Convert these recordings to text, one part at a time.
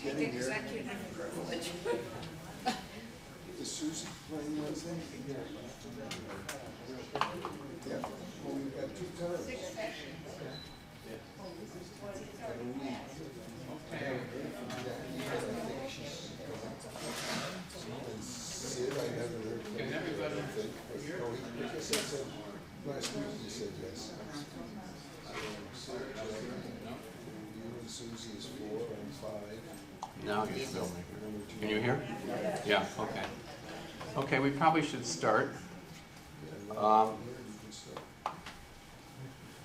take the executive privilege. Is Susie playing Wednesday? Yeah. Well, we've got 2 times. 6 sessions. Sid, I haven't heard from him. Can everybody hear? Last week you said yes. Sid, you and Susie is 4 and 5. Now you're filming. Can you hear? Yeah, okay. Okay, we probably should start.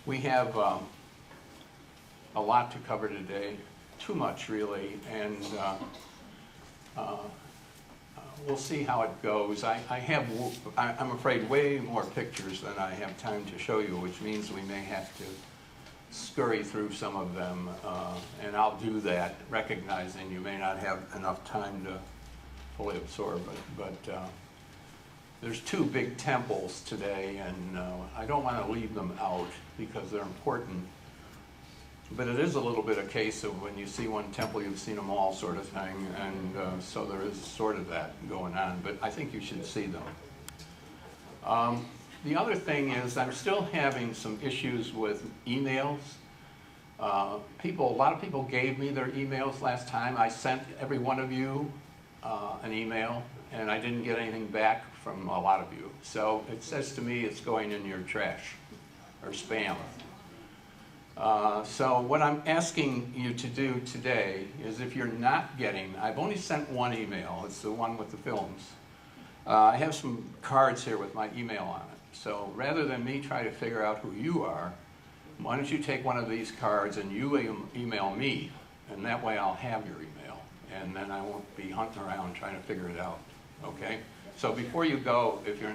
We have a lot to cover today, too much really, and we'll see how it goes. I'm afraid, way more pictures than I have time to show you, which means we may have to scurry through some of them, and I'll do that, recognizing you may not have enough time to fully absorb it. But there's 2 big temples today, and I don't want to leave them out because they're important. But it is a little bit a case of when you see one temple, you've seen them all sort of thing, and so there is sort of that going on, but I think you should see them. The other thing is I'm still having some issues with emails. A lot of people gave me their emails last time. I sent every one of you an email, and I didn't get anything back from a lot of you. So it says to me it's going in your trash or spam. So what I'm asking you to do today is, if you're not getting, I've only sent one email, it's the one with the films. I have some cards here with my email on it. So rather than me try to figure out who you are, why don't you take one of these cards and you email me, and that way I'll have your email, and then I won't be hunting around trying to figure it out, okay? So before you go, if you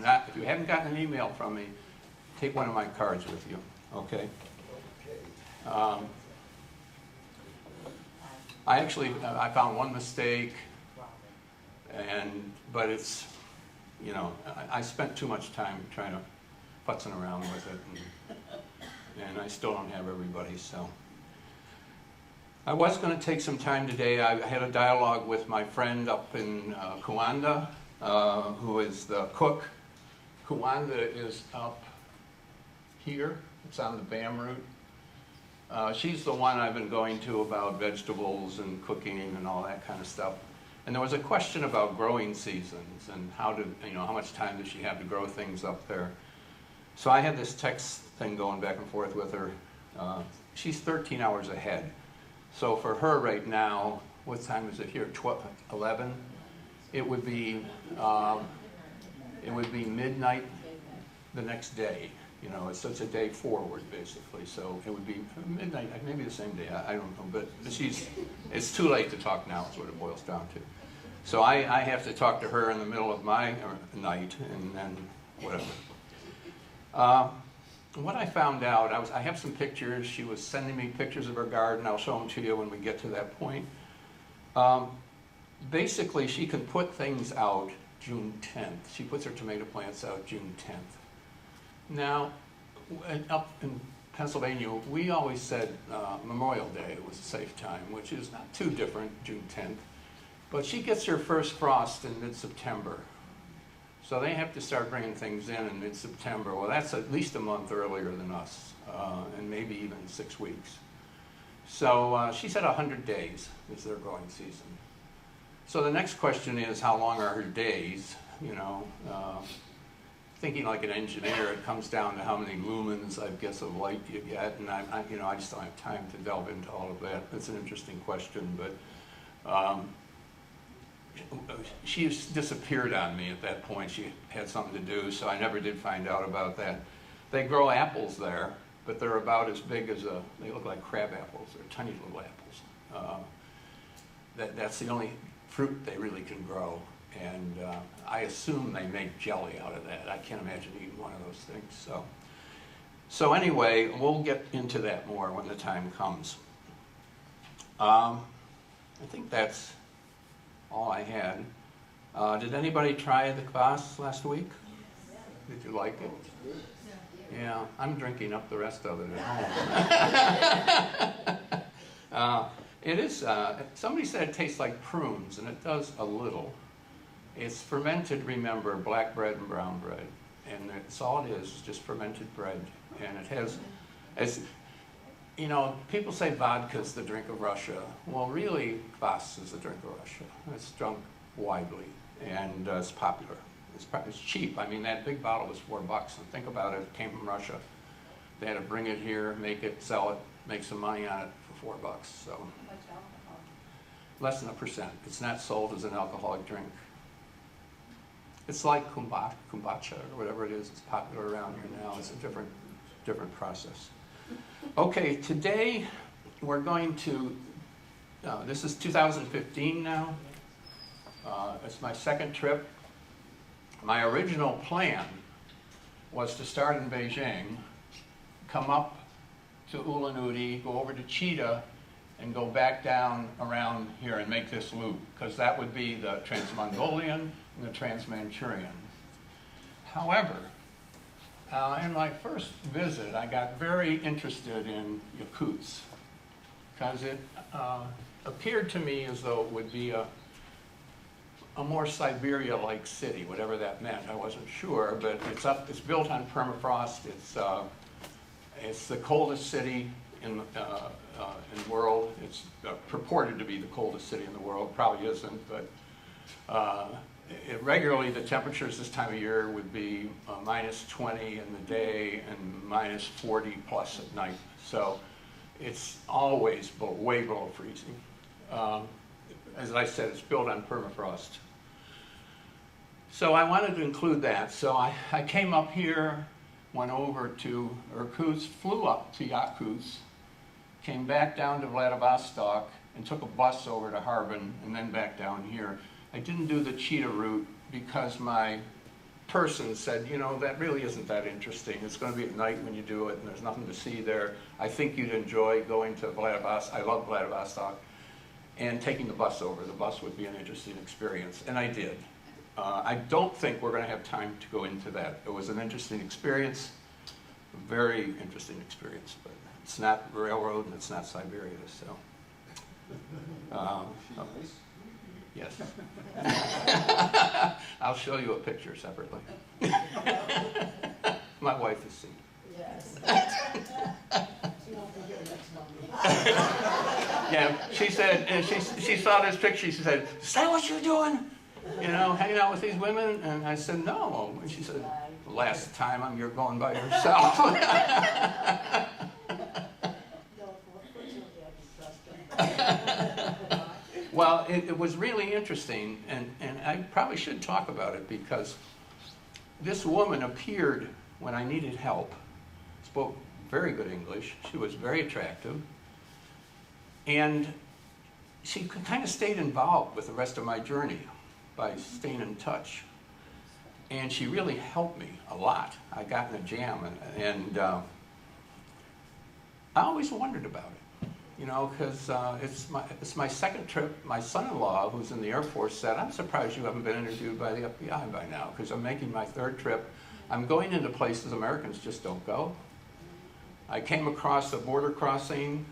haven't gotten an email from me, take one of my cards with you, okay? I found one mistake, but it's, you know, I spent too much time trying to futzing around with it, and I still don't have everybody, so. I was going to take some time today. I had a dialogue with my friend up in Kuanda, who is the cook. Kuanda is up here. It's on the BAM route. She's the one I've been going to about vegetables and cooking and all that kind of stuff. And there was a question about growing seasons and how much time does she have to grow things up there. So I had this text thing going back and forth with her. She's 13 hours ahead. So for her right now, what time is it here? 11? It would be midnight the next day. You know, it's such a day forward, basically. So it would be midnight, maybe the same day, I don't know. But it's too late to talk now, is what it boils down to. So I have to talk to her in the middle of my night, and then whatever. What I found out, I have some pictures. She was sending me pictures of her garden. I'll show them to you when we get to that point. Basically, she can put things out June 10th. She puts her tomato plants out June 10th. Now, up in Pennsylvania, we always said Memorial Day was a safe time, which is not too different, June 10th. But she gets her first frost in mid-September. So they have to start bringing things in mid-September. Well, that's at least a month earlier than us, and maybe even 6 weeks. So she said 100 days is their growing season. So the next question is, how long are her days? You know, thinking like an engineer, it comes down to how many lumens, I guess, of light you get, and I just don't have time to delve into all of that. It's an interesting question, but she disappeared on me at that point. She had something to do, so I never did find out about that. They grow apples there, but they're about as big as they look like crab apples. They're tiny little apples. That's the only fruit they really can grow. And I assume they make jelly out of that. I can't imagine eating one of those things. So anyway, we'll get into that more when the time comes. I think that's all I had. Did anybody try the kvass last week? Did you like it? Yeah, I'm drinking up the rest of it at home. It is, somebody said it tastes like prunes, and it does a little. It's fermented, remember, black bread and brown bread. And that's all it is just fermented bread. And it has, as, you know, people say vodka's the drink of Russia. Well, really, kvass is the drink of Russia. It's drunk widely, and it's popular. It's cheap. I mean, that big bottle was $4, and think about it, it came from Russia. They had to bring it here, make it, sell it, make some money on it for $4, so. Much alcohol. Less than 1%. It's not sold as an alcoholic drink. It's like kombucha or whatever it is. It's popular around here now. It's a different process. Okay, today we're going to, this is 2015 now. It's my second trip. My original plan was to start in Beijing, come up to Ulan-Ude, go over to Chita, and go back down around here and make this loop, because that would be the Trans-Mongolian and the Trans-Manchurian. However, in my first visit, I got very interested in Yakutsk, because it appeared to me as though it would be a more Siberia-like city, whatever that meant. I wasn't sure, but it's built on permafrost. It's the coldest city in the world. It's purported to be the coldest city in the world. Probably isn't, but regularly the temperatures this time of year would be -20 in the day and -40 plus at night. So it's always way below freezing. As I said, it's built on permafrost. So I wanted to include that. So I came up here, went over to Irkutsk, flew up to Yakutsk, came back down to Vladivostok, and took a bus over to Harbin, and then back down here. I didn't do the Chita route because my person said, you know, that really isn't that interesting. It's going to be at night when you do it, and there's nothing to see there. I think you'd enjoy going to Vladivostok. I love Vladivostok. And taking the bus over. The bus would be an interesting experience, and I did. I don't think we're going to have time to go into that. It was an interesting experience, a very interesting experience, but it's not railroad and it's not Siberia, so. Yes. I'll show you a picture separately. My wife is seen. Yes. Yeah, she said, and she saw this picture, she said, "Is that what you're doing? You know, hanging out with these women?" And I said, "No." And she said, "Last time you're going by yourself." Well, it was really interesting, and I probably should talk about it, because this woman appeared when I needed help, spoke very good English, she was very attractive, and she kind of stayed involved with the rest of my journey by staying in touch. And she really helped me a lot. I got in a jam, and I always wondered about it, you know, because it's my second trip. My son-in-law, who's in the Air Force, said, "I'm surprised you haven't been interviewed by the FBI by now, because I'm making my third trip. I'm going into places Americans just don't go." I came across a border crossing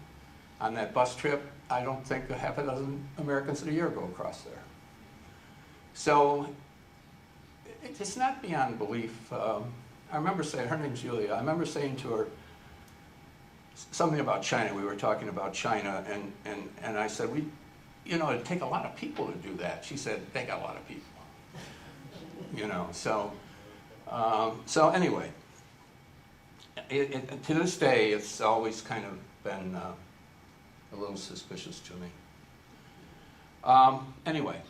on that bus trip. I don't think a half a dozen Americans a year go across there. So it's not beyond belief. I remember saying, her name's Julia, I remember saying to her something about China. We were talking about China, and I said, you know, it'd take a lot of people to do that. She said, "They got a lot of people." You know, so anyway, to this day, it's always kind of been a little suspicious to me. Anyway,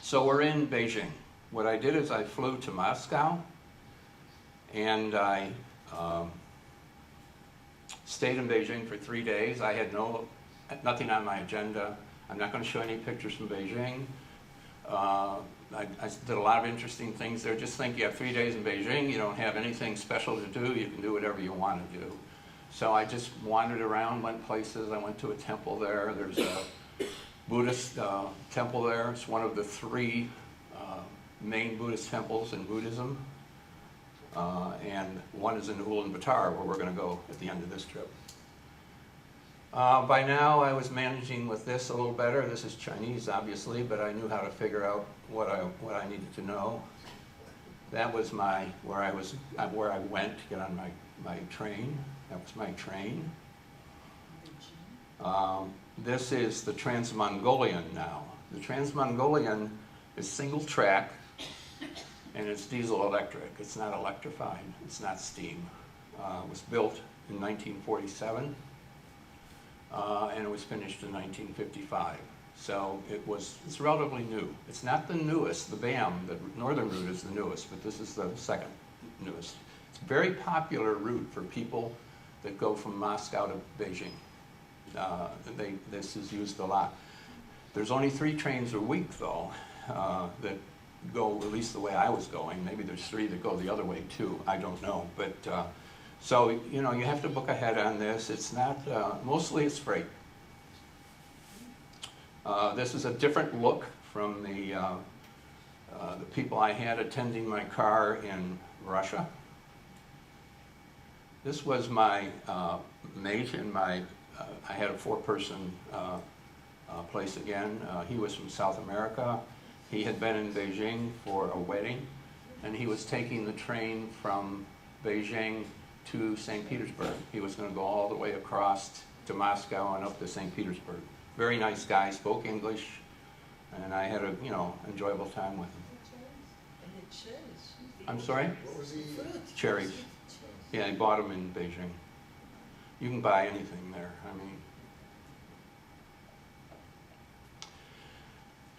so we're in Beijing. What I did is I flew to Moscow, and I stayed in Beijing for 3 days. I had nothing on my agenda. I'm not going to show any pictures from Beijing. I did a lot of interesting things there. Just think you have 3 days in Beijing, you don't have anything special to do, you can do whatever you want to do. So I just wandered around, went places. I went to a temple there. There's a Buddhist temple there. It's one of the 3 main Buddhist temples in Buddhism. And one is in Ulaanbaatar, where we're going to go at the end of this trip. By now I was managing with this a little better. This is Chinese, obviously, but I knew how to figure out what I needed to know. That was where I went to get on my train. That was my train. This is the Trans-Mongolian now. The Trans-Mongolian is single track, and it's diesel electric. It's not electrified. It's not steam. It was built in 1947, and it was finished in 1955. So it's relatively new. It's not the newest. The BAM, the Northern route, is the newest, but this is the second newest. It's a very popular route for people that go from Moscow to Beijing. This is used a lot. There's only 3 trains a week, though, that go at least the way I was going. Maybe there's 3 that go the other way, too. I don't know. But so, you know, you have to book ahead on this. It's not, mostly it's freight. This is a different look from the people I had attending my car in Russia. This was my mate in my, I had a 4-person place again. He was from South America. He had been in Beijing for a wedding, and he was taking the train from Beijing to St. Petersburg. He was going to go all the way across to Moscow and up to St. Petersburg. Very nice guy, spoke English, and I had a, you know, enjoyable time with him. I'm sorry? What was he? Cherries. Yeah, he bought them in Beijing. You can buy anything there. I mean,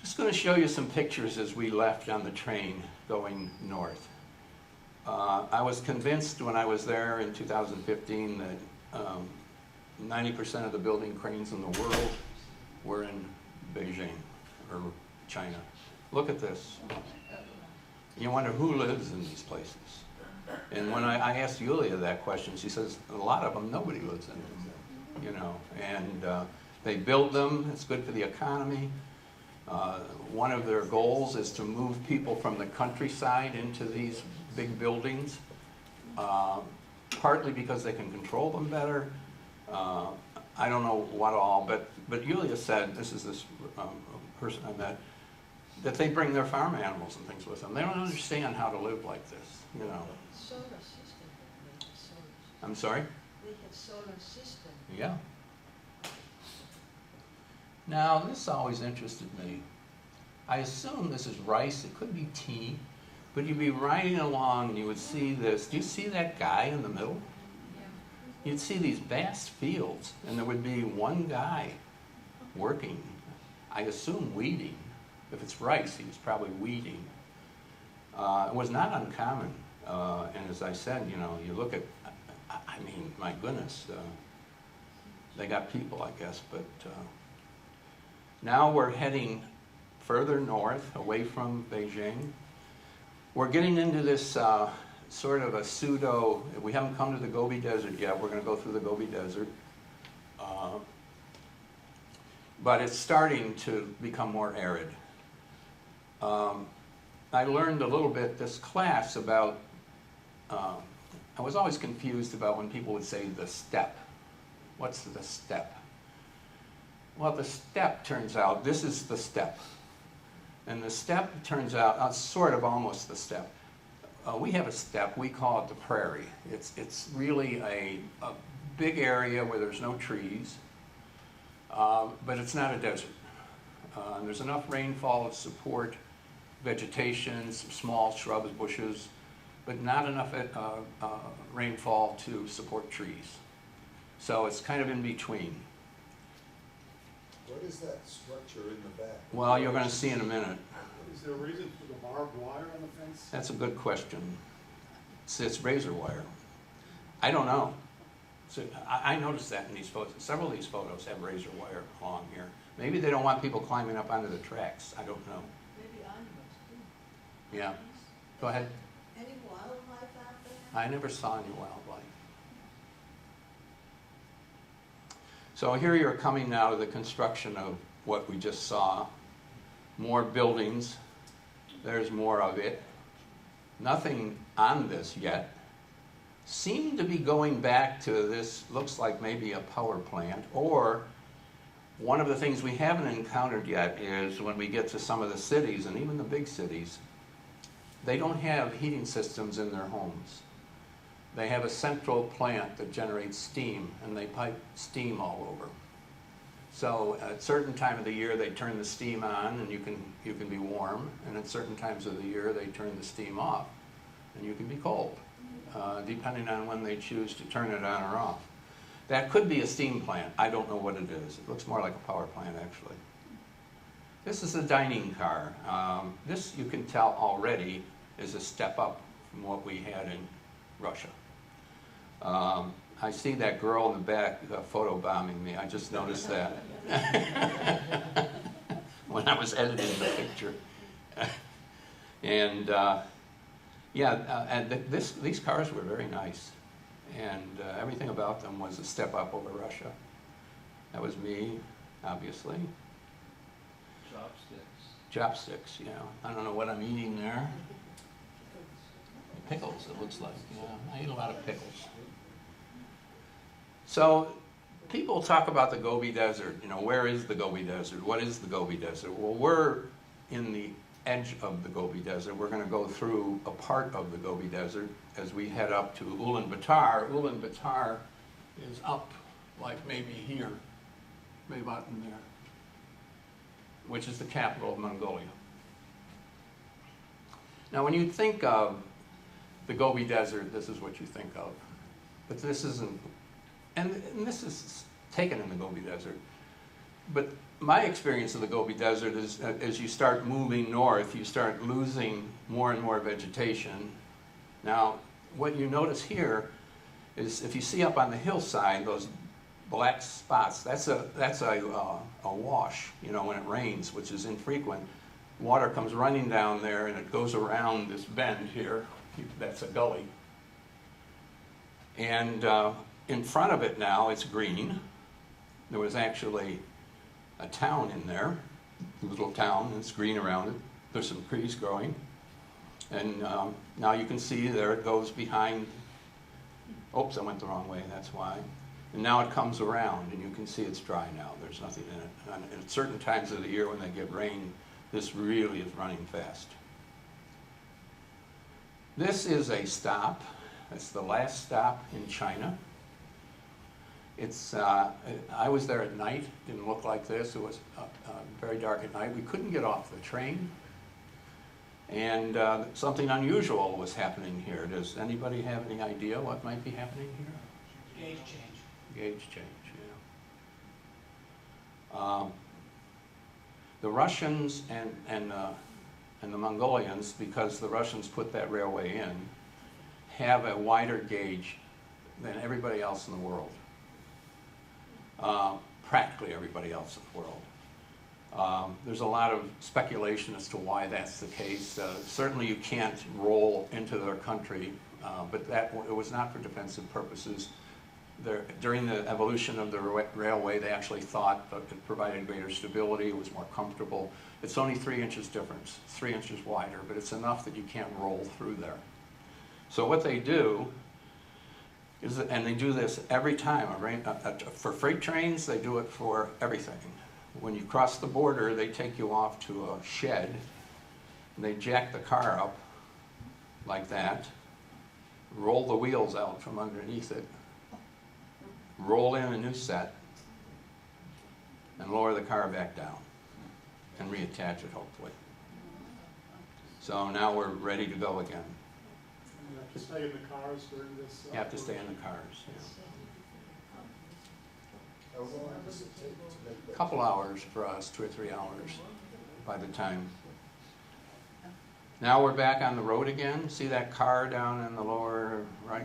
just going to show you some pictures as we left on the train going north. I was convinced when I was there in 2015 that 90% of the building cranes in the world were in Beijing or China. Look at this. You wonder who lives in these places. And when I asked Yulia that question, she says, a lot of them, nobody lives in them, you know. And they build them. It's good for the economy. One of their goals is to move people from the countryside into these big buildings, partly because they can control them better. I don't know what all, but Yulia said, this is this person I met, that they bring their farm animals and things with them. They don't understand how to live like this, you know. Solar system. They have solar. I'm sorry? They have solar system. Yeah. Now, this always interested me. I assume this is rice. It could be tea. But you'd be riding along and you would see this. Do you see that guy in the middle? You'd see these vast fields, and there would be one guy working, I assume weeding. If it's rice, he was probably weeding. It was not uncommon. And as I said, you know, you look at, I mean, my goodness, they got people, I guess. But now we're heading further north, away from Beijing. We're getting into this sort of a pseudo, we haven't come to the Gobi Desert yet. We're going to go through the Gobi Desert. But it's starting to become more arid. I learned a little bit this class about, I was always confused about when people would say the steppe. What's the steppe? Well, the steppe turns out, this is the steppe. And the steppe turns out, sort of almost the steppe. We have a steppe, we call it the prairie. It's really a big area where there's no trees, but it's not a desert. There's enough rainfall to support vegetation, some small shrubs, bushes, but not enough rainfall to support trees. So it's kind of in between. What is that structure in the back? Well, you're going to see in a minute. Is there a reason for the barbed wire on the fence? That's a good question. It's razor wire. I don't know. So I noticed that in these photos. Several of these photos have razor wire along here. Maybe they don't want people climbing up onto the tracks. I don't know. Maybe animals too. Yeah. Go ahead. Any wildlife out there? I never saw any wildlife. So here you're coming now to the construction of what we just saw. More buildings. There's more of it. Nothing on this yet. seem to be going back to this, looks like maybe a power plant, or one of the things we haven't encountered yet is when we get to some of the cities, and even the big cities, they don't have heating systems in their homes. They have a central plant that generates steam, and they pipe steam all over. So at certain time of the year, they turn the steam on, and you can be warm, and at certain times of the year, they turn the steam off, and you can be cold, depending on when they choose to turn it on or off. That could be a steam plant. I don't know what it is. It looks more like a power plant, actually. This is a dining car. This, you can tell already, is a step up from what we had in Russia. I see that girl in the back photobombing me. I just noticed that when I was editing the picture. And these cars were very nice. And everything about them was a step up over Russia. That was me, obviously. Chopsticks, yeah. I don't know what I'm eating there. Pickles, it looks like. Yeah, I eat a lot of pickles. So people talk about the Gobi Desert. You know, where is the Gobi Desert? What is the Gobi Desert? Well, we're in the edge of the Gobi Desert. We're going to go through a part of the Gobi Desert as we head up to Ulaanbaatar. Ulaanbaatar is up like maybe here, maybe about in there, which is the capital of Mongolia. Now when you think of the Gobi Desert, this is what you think of. But this isn't, and this is taken in the Gobi Desert. But my experience of the Gobi Desert is as you start moving north, you start losing more and more vegetation. Now, what you notice here is if you see up on the hillside, those black spots, that's a wash, you know, when it rains, which is infrequent. Water comes running down there and it goes around this bend here. That's a gully. And in front of it now, it's green. There was actually a town in there, a little town, and it's green around it. There's some trees growing. And now you can see there it goes behind, oops, I went the wrong way, that's why. And now it comes around, and you can see it's dry now. There's nothing in it. And at certain times of the year when they get rain, this really is running fast. This is a stop. It's the last stop in China. It's, I was there at night, didn't look like this. It was very dark at night. We couldn't get off the train. And something unusual was happening here. Does anybody have any idea what might be happening here? Gauge change. Gauge change, yeah. The Russians and the Mongolians, because the Russians put that railway in, have a wider gauge than everybody else in the world. Practically everybody else in the world. There's a lot of speculation as to why that's the case. Certainly you can't roll into their country, but it was not for defensive purposes. During the evolution of the railway, they actually thought that it provided greater stability, it was more comfortable. It's only 3 inches difference, 3 inches wider, but it's enough that you can't roll through there. So what they do is, and they do this every time, for freight trains, they do it for everything. When you cross the border, they take you off to a shed, and they jack the car up like that, roll the wheels out from underneath it, roll in a new set, and lower the car back down, and reattach it, hopefully. So now we're ready to go again. You have to stay in the cars during this? You have to stay in the cars, yeah. How long does it take to make that? A couple hours for us, 2 or 3 hours by the time. Now we're back on the road again. See that car down in the lower right?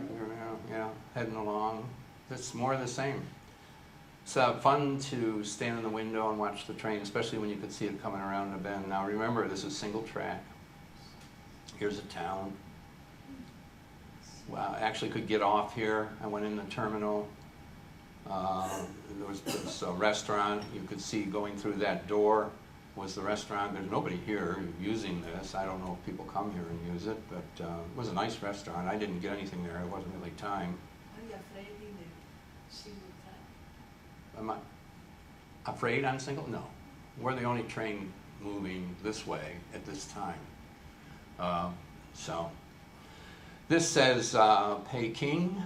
Yeah, heading along. It's more of the same. It's fun to stand in the window and watch the train, especially when you could see it coming around the bend. Now remember, this is single track. Here's a town. Well, I actually could get off here. I went in the terminal. There was this restaurant you could see going through that door. was the restaurant. There's nobody here using this. I don't know if people come here and use it, but it was a nice restaurant. I didn't get anything there. It wasn't really time. Are you afraid in the single track? Am I afraid on single? No. We're the only train moving this way at this time. So this says Peking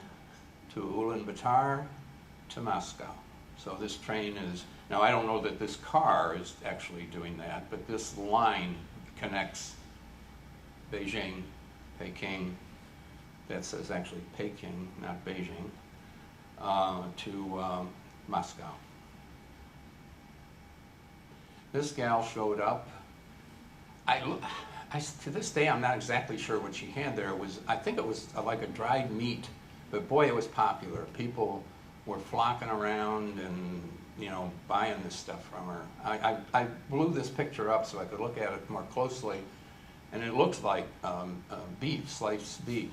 to Ulaanbaatar to Moscow. So this train is, now I don't know that this car is actually doing that, but this line connects Beijing, Peking, that says actually Peking, not Beijing, to Moscow. This gal showed up. To this day, I'm not exactly sure what she had there. I think it was like a dried meat, but boy, it was popular. People were flocking around and, you know, buying this stuff from her. I blew this picture up so I could look at it more closely, and it looks like beef, sliced beef.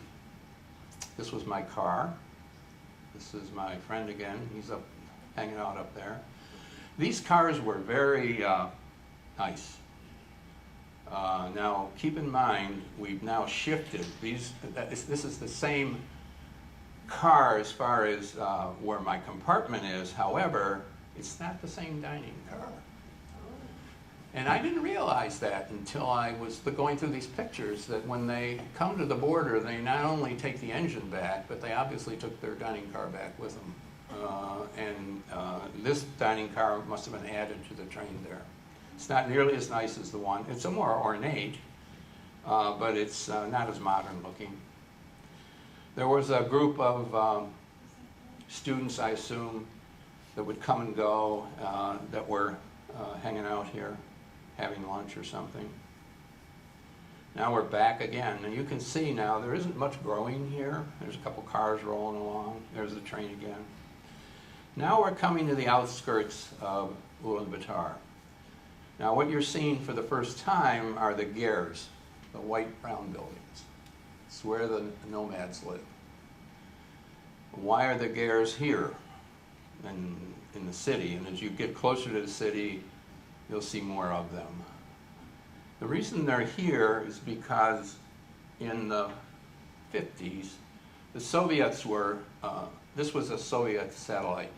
This was my car. This is my friend again. He's up, hanging out up there. These cars were very nice. Now, keep in mind, we've now shifted. This is the same car as far as where my compartment is. However, it's not the same dining car. And I didn't realize that until I was going through these pictures, that when they come to the border, they not only take the engine back, but they obviously took their dining car back with them. This dining car must have been added to the train there. It's not nearly as nice as the one. It's a more ornate, but it's not as modern looking. There was a group of students, I assume, that would come and go, that were hanging out here, having lunch or something. Now we're back again, and you can see now there isn't much growing here. There's a couple cars rolling along. There's the train again. Now we're coming to the outskirts of Ulaanbaatar. Now what you're seeing for the first time are the gers, the white brown buildings. It's where the nomads live. Why are the gers here in the city? And as you get closer to the city, you'll see more of them. The reason they're here is because in the 50s, the Soviets were, this was a Soviet satellite,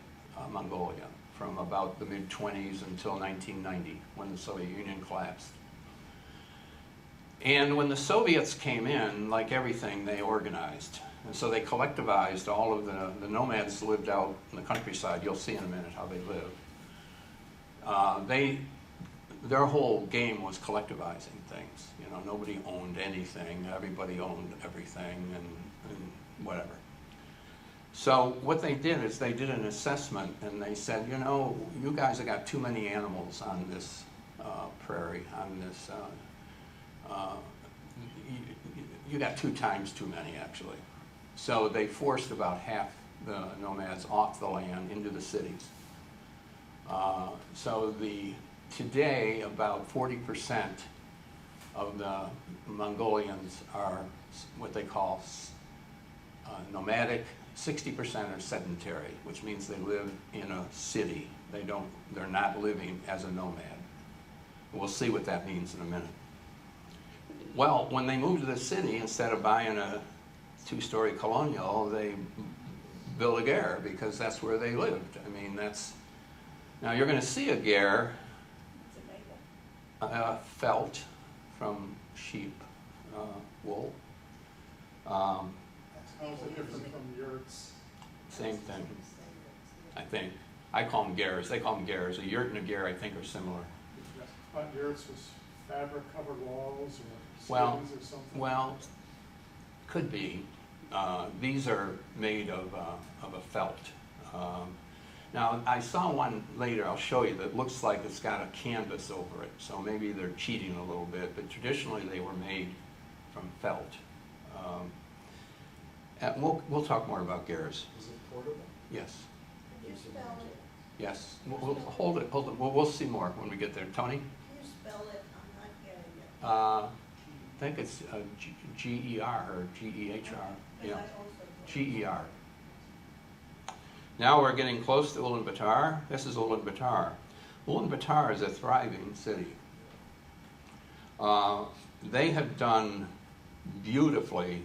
Mongolia, from about the mid-20s until 1990, when the Soviet Union collapsed. And when the Soviets came in, like everything, they organized. And so they collectivized all of the nomads lived out in the countryside. You'll see in a minute how they live. Their whole game was collectivizing things. You know, nobody owned anything. Everybody owned everything and whatever. So what they did is they did an assessment, and they said, you know, you guys have got too many animals on this prairie, on this, you got 2 times too many, actually. So they forced about half the nomads off the land into the cities. Today, about 40% of the Mongolians are what they call nomadic. 60% are sedentary, which means they live in a city. They're not living as a nomad. We'll see what that means in a minute. Well, when they moved to the city, instead of buying a 2-story colonial, they built a ger because that's where they lived. I mean, now you're going to see a ger, felt from sheep wool. How's it different from yurts? Same thing, I think. I call them gers. They call them gers. A yurt and a ger, I think, are similar. I thought yurts was fabric-covered walls or skins or something. Well, could be. These are made of a felt. Now, I saw one later, I'll show you, that looks like it's got a canvas over it, so maybe they're cheating a little bit, but traditionally they were made from felt. And we'll talk more about gers. Is it portable? Yes. Can you spell it? Yes. Hold it. We'll see more when we get there. Tony? Can you spell it? I'm not getting it. I think it's G-E-R or G-E-H-R. Yeah. G-E-R. Now we're getting close to Ulaanbaatar. This is Ulaanbaatar. Ulaanbaatar is a thriving city. They have done beautifully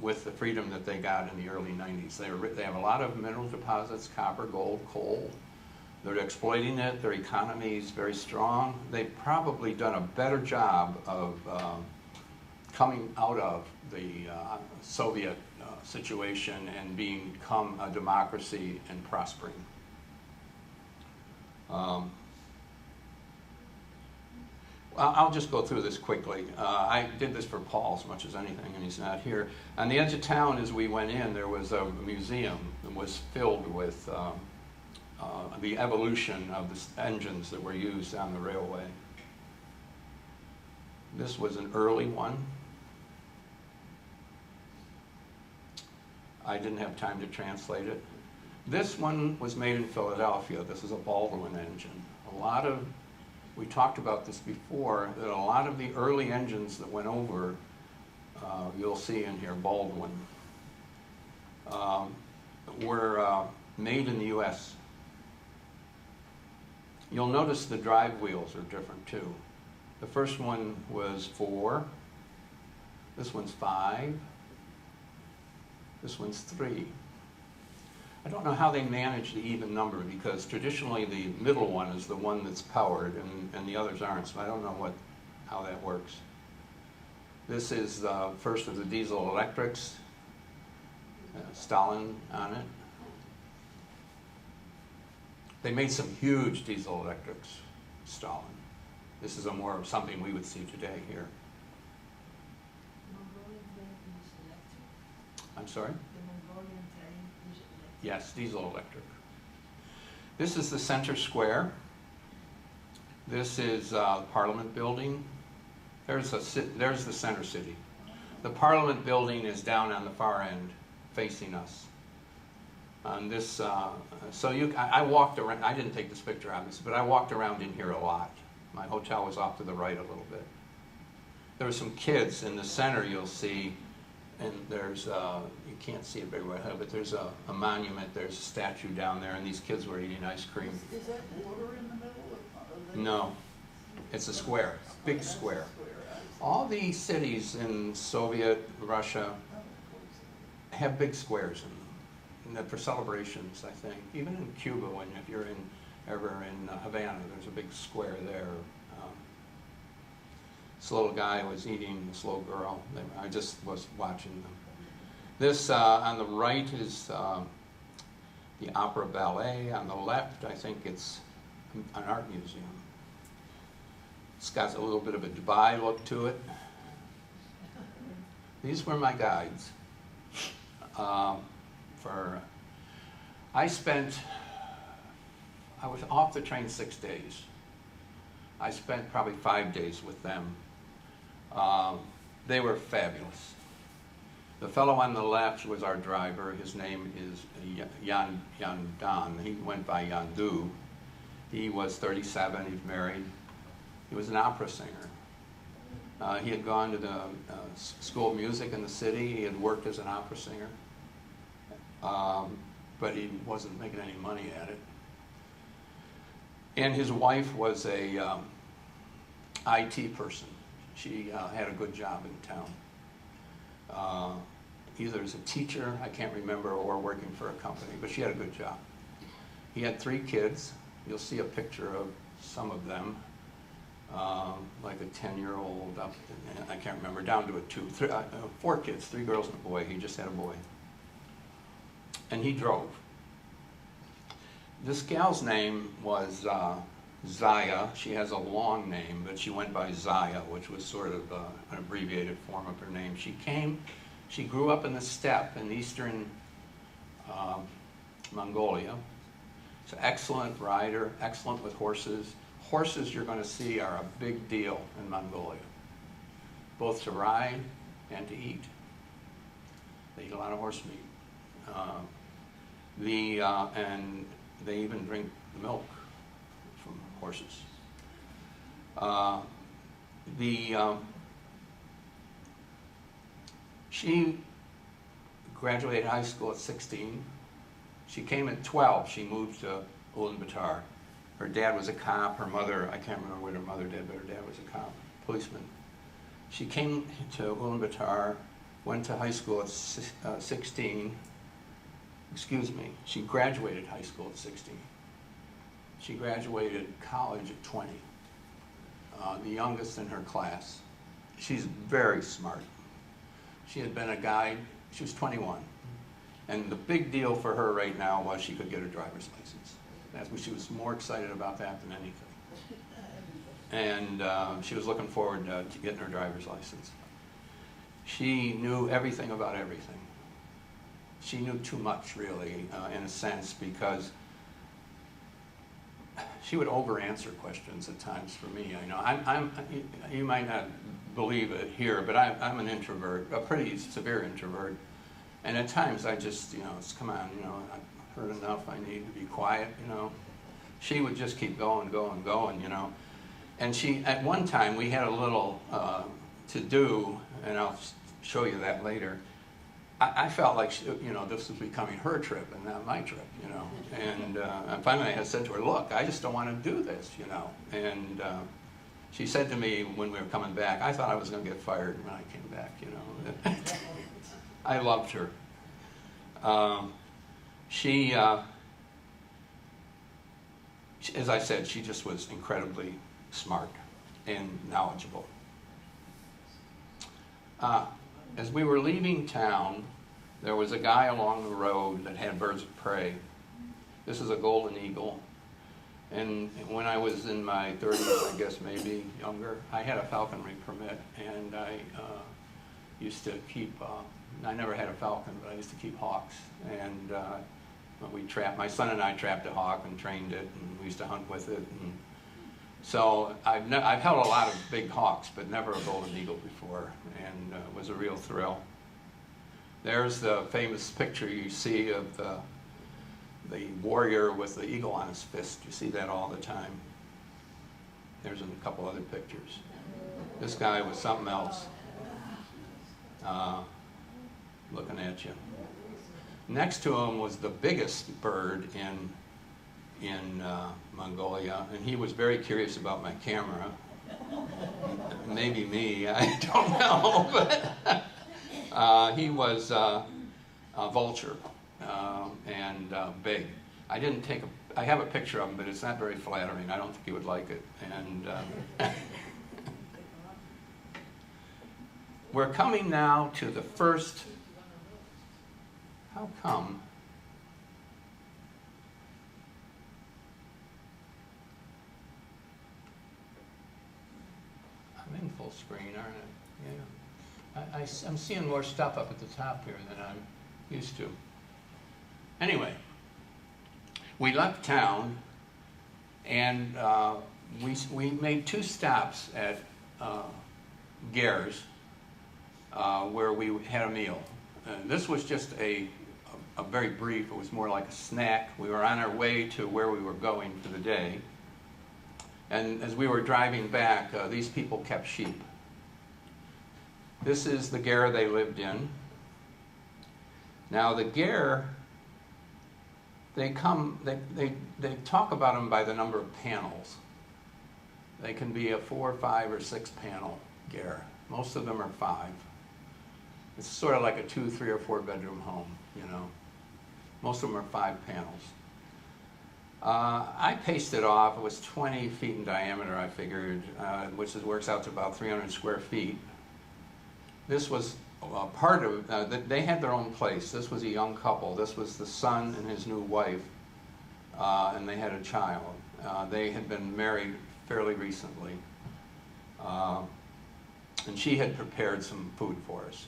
with the freedom that they got in the early 90s. They have a lot of mineral deposits, copper, gold, coal. They're exploiting it. Their economy is very strong. They've probably done a better job of coming out of the Soviet situation and become a democracy and prospering. I'll just go through this quickly. I did this for Paul as much as anything, and he's not here. On the edge of town, as we went in, there was a museum that was filled with the evolution of the engines that were used on the railway. This was an early one. I didn't have time to translate it. This one was made in Philadelphia. This is a Baldwin engine. We talked about this before, that a lot of the early engines that went over, you'll see in here, Baldwin, were made in the US. You'll notice the drive wheels are different too. The first one was 4, this one's 5, this one's 3. I don't know how they manage the even number, because traditionally the middle one is the one that's powered and the others aren't, so I don't know how that works. This is the first of the diesel electrics, Stalin on it. They made some huge diesel electrics, Stalin. This is more of something we would see today here. Mongolian train is electric. I'm sorry? The Mongolian train is electric. Yes, diesel electric. This is the center square. This is Parliament building. There's the center city. The Parliament building is down on the far end, facing us. On this, I walked around. I didn't take this picture, obviously, but I walked around in here a lot. My hotel was off to the right a little bit. There were some kids in the center. You'll see. And there's, you can't see it very well, but there's a monument, there's a statue down there, and these kids were eating ice cream. Is that water in the middle of the... No, it's a square, big square. All the cities in Soviet Russia have big squares in them, and that for celebrations, I think. Even in Cuba, if you're ever in Havana, there's a big square there. This little guy was eating this little girl. I just was watching them. This on the right is the Opera Ballet. On the left, I think it's an art museum. It's got a little bit of a Dubai look to it. These were my guides. I was off the train 6 days. I spent probably 5 days with them. They were fabulous. The fellow on the left was our driver. His name is Yandan. He went by Yandu. He was 37. He's married. He was an opera singer. He had gone to the School of Music in the city. He had worked as an opera singer. But he wasn't making any money at it. And his wife was a IT person. She had a good job in town. Either as a teacher, I can't remember, or working for a company, but she had a good job. He had 3 kids. You'll see a picture of some of them, like a 10-year-old, I can't remember, down to 4 kids, 3 girls and a boy. He just had a boy. And he drove. This gal's name was Zaya. She has a long name, but she went by Zaya, which was sort of an abbreviated form of her name. She grew up in the steppe in eastern Mongolia. She's an excellent rider, excellent with horses. Horses, you're going to see, are a big deal in Mongolia, both to ride and to eat. They eat a lot of horse meat. And they even drink the milk from horses. She graduated high school at 16. She came at 12. She moved to Ulaanbaatar. Her dad was a cop. Her mother, I can't remember what her mother did, but her dad was a cop. policeman. She came to Ulaanbaatar, went to high school at 16. Excuse me, she graduated high school at 16. She graduated college at 20. The youngest in her class. She's very smart. She had been a guide, she was 21. And the big deal for her right now was she could get her driver's license. That's what she was more excited about that than anything. And she was looking forward to getting her driver's license. She knew everything about everything. She knew too much, really, in a sense, because she would over-answer questions at times for me. You know, you might not believe it here, but I'm an introvert, a pretty severe introvert. And at times I just, you know, come on, you know, I've heard enough, I need to be quiet, you know. She would just keep going, you know. And she, at one time, we had a little to do, and I'll show you that later. I felt like, you know, this was becoming her trip and not my trip, you know. And finally I said to her, look, I just don't want to do this, you know. And she said to me when we were coming back, I thought I was going to get fired when I came back, you know. I loved her. As I said, she just was incredibly smart and knowledgeable. As we were leaving town, there was a guy along the road that had birds of prey. This is a golden eagle. And when I was in my 30s, I guess maybe younger, I had a falconry permit, and I used to keep, I never had a falcon, but I used to keep hawks. And we trapped, my son and I trapped a hawk and trained it, and we used to hunt with it. And so I've held a lot of big hawks, but never a golden eagle before, and it was a real thrill. There's the famous picture you see of the warrior with the eagle on his fist. You see that all the time. There's a couple other pictures. This guy was something else, looking at you. Next to him was the biggest bird in Mongolia, and he was very curious about my camera. Maybe me, I don't know, but he was a vulture and big. I have a picture of him, but it's not very flattering. I don't think he would like it. And we're coming now to the first, how come? I'm in full screen, aren't I? Yeah. I'm seeing more stuff up at the top here than I'm used to. Anyway, we left town, and we made 2 stops at Gare's, where we had a meal. This was just a very brief, it was more like a snack. We were on our way to where we were going for the day. And as we were driving back, these people kept sheep. This is the Gare they lived in. Now the Gare, they talk about them by the number of panels. They can be a 4, 5, or 6 panel Gare. Most of them are 5. It's sort of like a 2, 3, or 4 bedroom home, you know. Most of them are 5 panels. I paced it off. It was 20 feet in diameter, I figured, which works out to about 300 square feet. This was part of, they had their own place. This was a young couple. This was the son and his new wife, and they had a child. They had been married fairly recently, and she had prepared some food for us.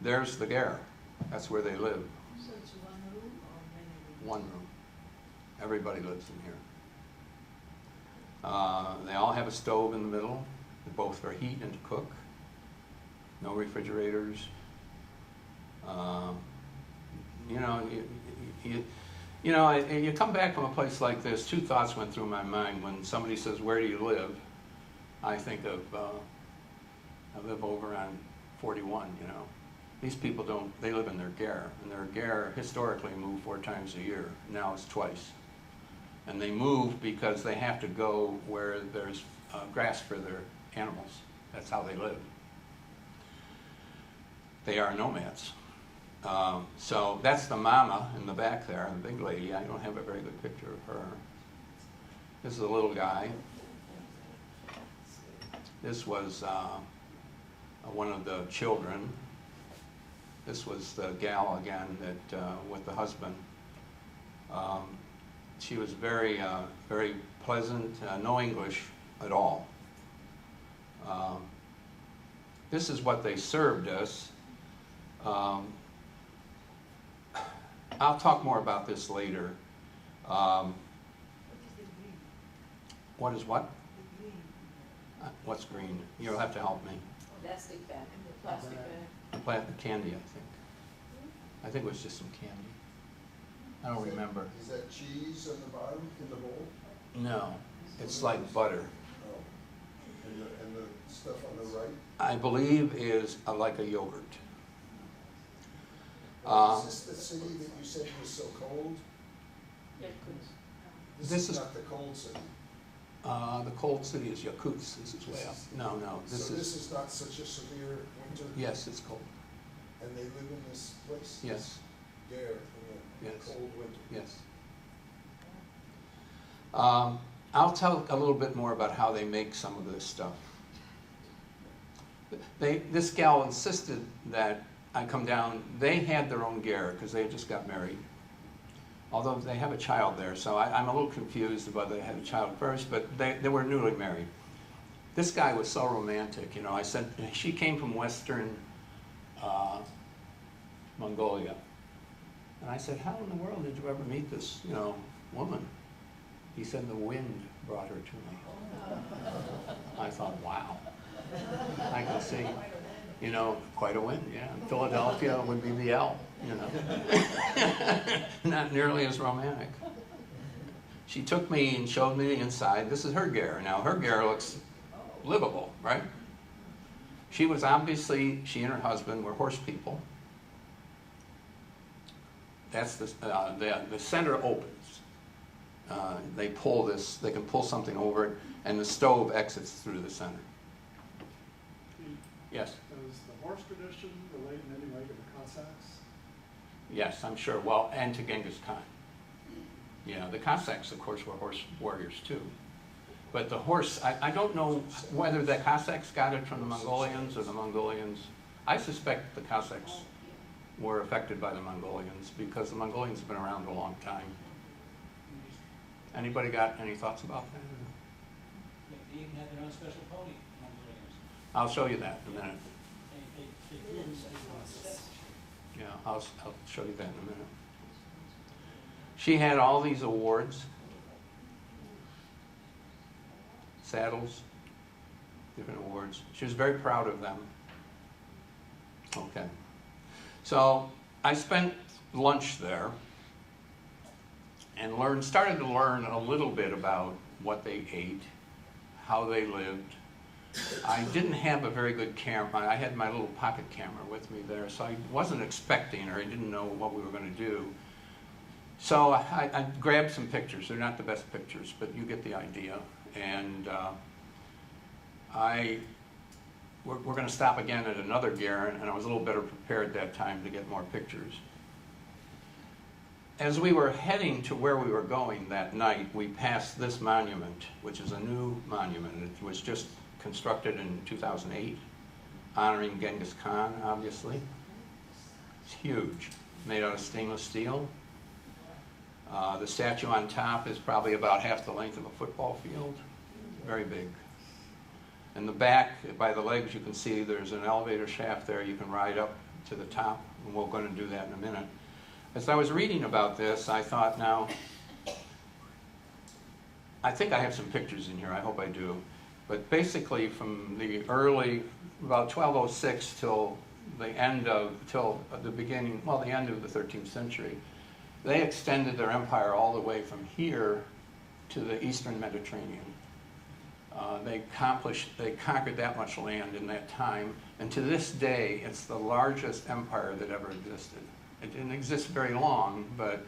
There's the Gare. That's where they live. So it's one room or many rooms? One room. Everybody lives in here. They all have a stove in the middle, both for heat and to cook. No refrigerators. You know, you come back from a place like this, 2 thoughts went through my mind. When somebody says, "Where do you live?" I think of, I live over on 41, you know. These people don't, they live in their Gare, and their Gare historically moved 4 times a year. Now it's twice. And they move because they have to go where there's grass for their animals. That's how they live. They are nomads. So that's the mama in the back there, the big lady. I don't have a very good picture of her. This is a little guy. This was one of the children. This was the gal again that with the husband. She was very, very pleasant, no English at all. This is what they served us. I'll talk more about this later. What is what? What's green? You'll have to help me. Plastic bag, plastic bag. Plant candy, I think. I think it was just some candy. I don't remember. Is that cheese on the bottom in the bowl? No, it's like butter. Oh. And the stuff on the right? I believe is like a yogurt. Is this the city that you said was so cold? Yakutsk. This is- not the cold city. The cold city is Yakutsk. This is way up. No, this So is. this is not such a severe winter? Yes, it's cold. And they live in this place? Yes, There in the Yes. cold winter? yes. I'll tell a little bit more about how they make some of this stuff. This gal insisted that I come down. They had their own ger because they had just got married. Although they have a child there, so I'm a little confused about whether they had a child first, but they were newly married. This guy was so romantic, you know. I said, she came from Western Mongolia. And I said, how in the world did you ever meet this, you know, woman? He said, the wind brought her to me. I thought, wow. I can see, you know, quite a wind, yeah. Philadelphia would be the L, you know. Not nearly as romantic. She took me and showed me the inside. This is her ger. Now, her ger looks livable, right? She was obviously, she and her husband were horse people. That's the center opens. They pull this, they can pull something over it, and the stove exits through the center. Yes? Is the horse tradition related in any way to the Cossacks? Yes, I'm sure. Well, and to Genghis Khan. Yeah, the Cossacks, of course, were horse warriors too. But the horse, I don't know whether the Cossacks got it from the Mongolians or the Mongolians. I suspect the Cossacks were affected by the Mongolians because the Mongolians have been around a long time. Anybody got any thoughts about that? They even had their own special pony, Mongolians. I'll show you that in a minute. They grew them as Yeah, I'll show you that in a minute. She had all these awards, saddles, different awards. She was very proud of them. Okay. So I spent lunch there and started to learn a little bit about what they ate, how they lived. I didn't have a very good camera. I had my little pocket camera with me there, so I wasn't expecting, or I didn't know what we were going to do. So I grabbed some pictures. They're not the best pictures, but you get the idea. And we're going to stop again at another ger, and I was a little better prepared that time to get more pictures. As we were heading to where we were going that night, we passed this monument, which is a new monument. It was just constructed in 2008, honoring Genghis Khan, obviously. It's huge, made out of stainless steel. The statue on top is probably about half the length of a football field, very big. In the back, by the legs, you can see there's an elevator shaft there. You can ride up to the top, and we're going to do that in a minute. As I was reading about this, I thought, now, I think I have some pictures in here. I hope I do. But basically, from the early, about 1206 till the end of, the end of the 13th century, they extended their empire all the way from here to the eastern Mediterranean. They conquered that much land in that time, and to this day, it's the largest empire that ever existed. It didn't exist very long, but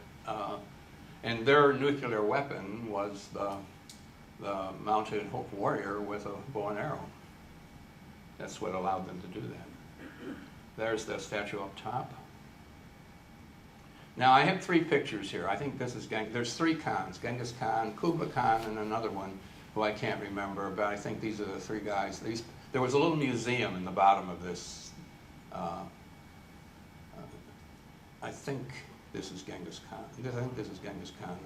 And their nuclear weapon was the mounted warrior with a bow and arrow. That's what allowed them to do that. There's the statue up top. Now I have 3 pictures here. I think this is there's 3 Khans: Genghis Khan, Kublai Khan, and another one who I can't remember, but I think these are the 3 guys. There was a little museum in the bottom of this. I think this is Genghis Khan. I think this is Genghis Khan.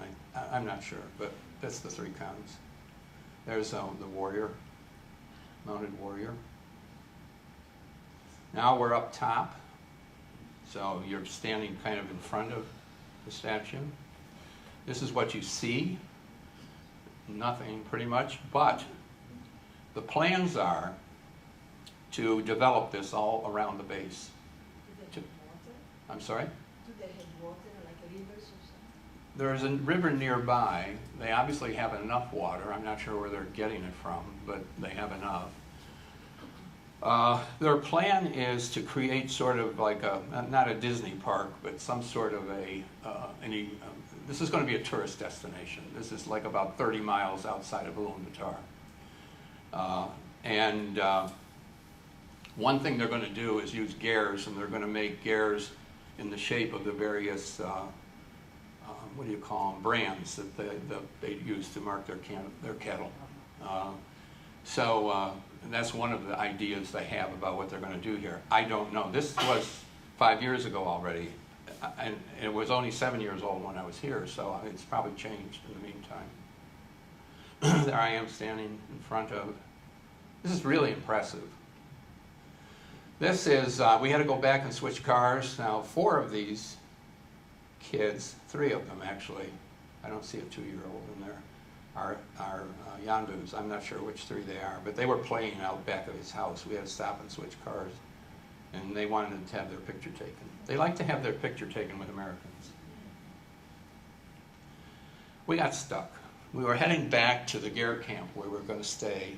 I'm not sure, but that's the 3 Khans. There's the warrior, mounted warrior. Now we're up top. So you're standing kind of in front of the statue. This is what you see. Nothing, pretty much, but the plans are to develop this all around the base. Do they have water? I'm sorry? Do they have water, like rivers or something? There's a river nearby. They obviously have enough water. I'm not sure where they're getting it from, but they have enough. Their plan is to create sort of like not a Disney park, but some sort of this is going to be a tourist destination. This is like about 30 miles outside of Ulaanbaatar. One thing they're going to do is use gears, and they're going to make gears in the shape of the various, what do you call them, brands that they use to mark their cattle. And that's one of the ideas they have about what they're going to do here. I don't know. This was 5 years ago already, and it was only 7 years old when I was here, so it's probably changed in the meantime. There I am standing in front of, this is really impressive. This is, we had to go back and switch cars. Now 4 of these kids, 3 of them actually, I don't see a 2-year-old in there, are Yandus. I'm not sure which 3 they are, but they were playing out back of his house. We had to stop and switch cars, and they wanted to have their picture taken. They like to have their picture taken with Americans. We got stuck. We were heading back to the Gare camp where we were going to stay,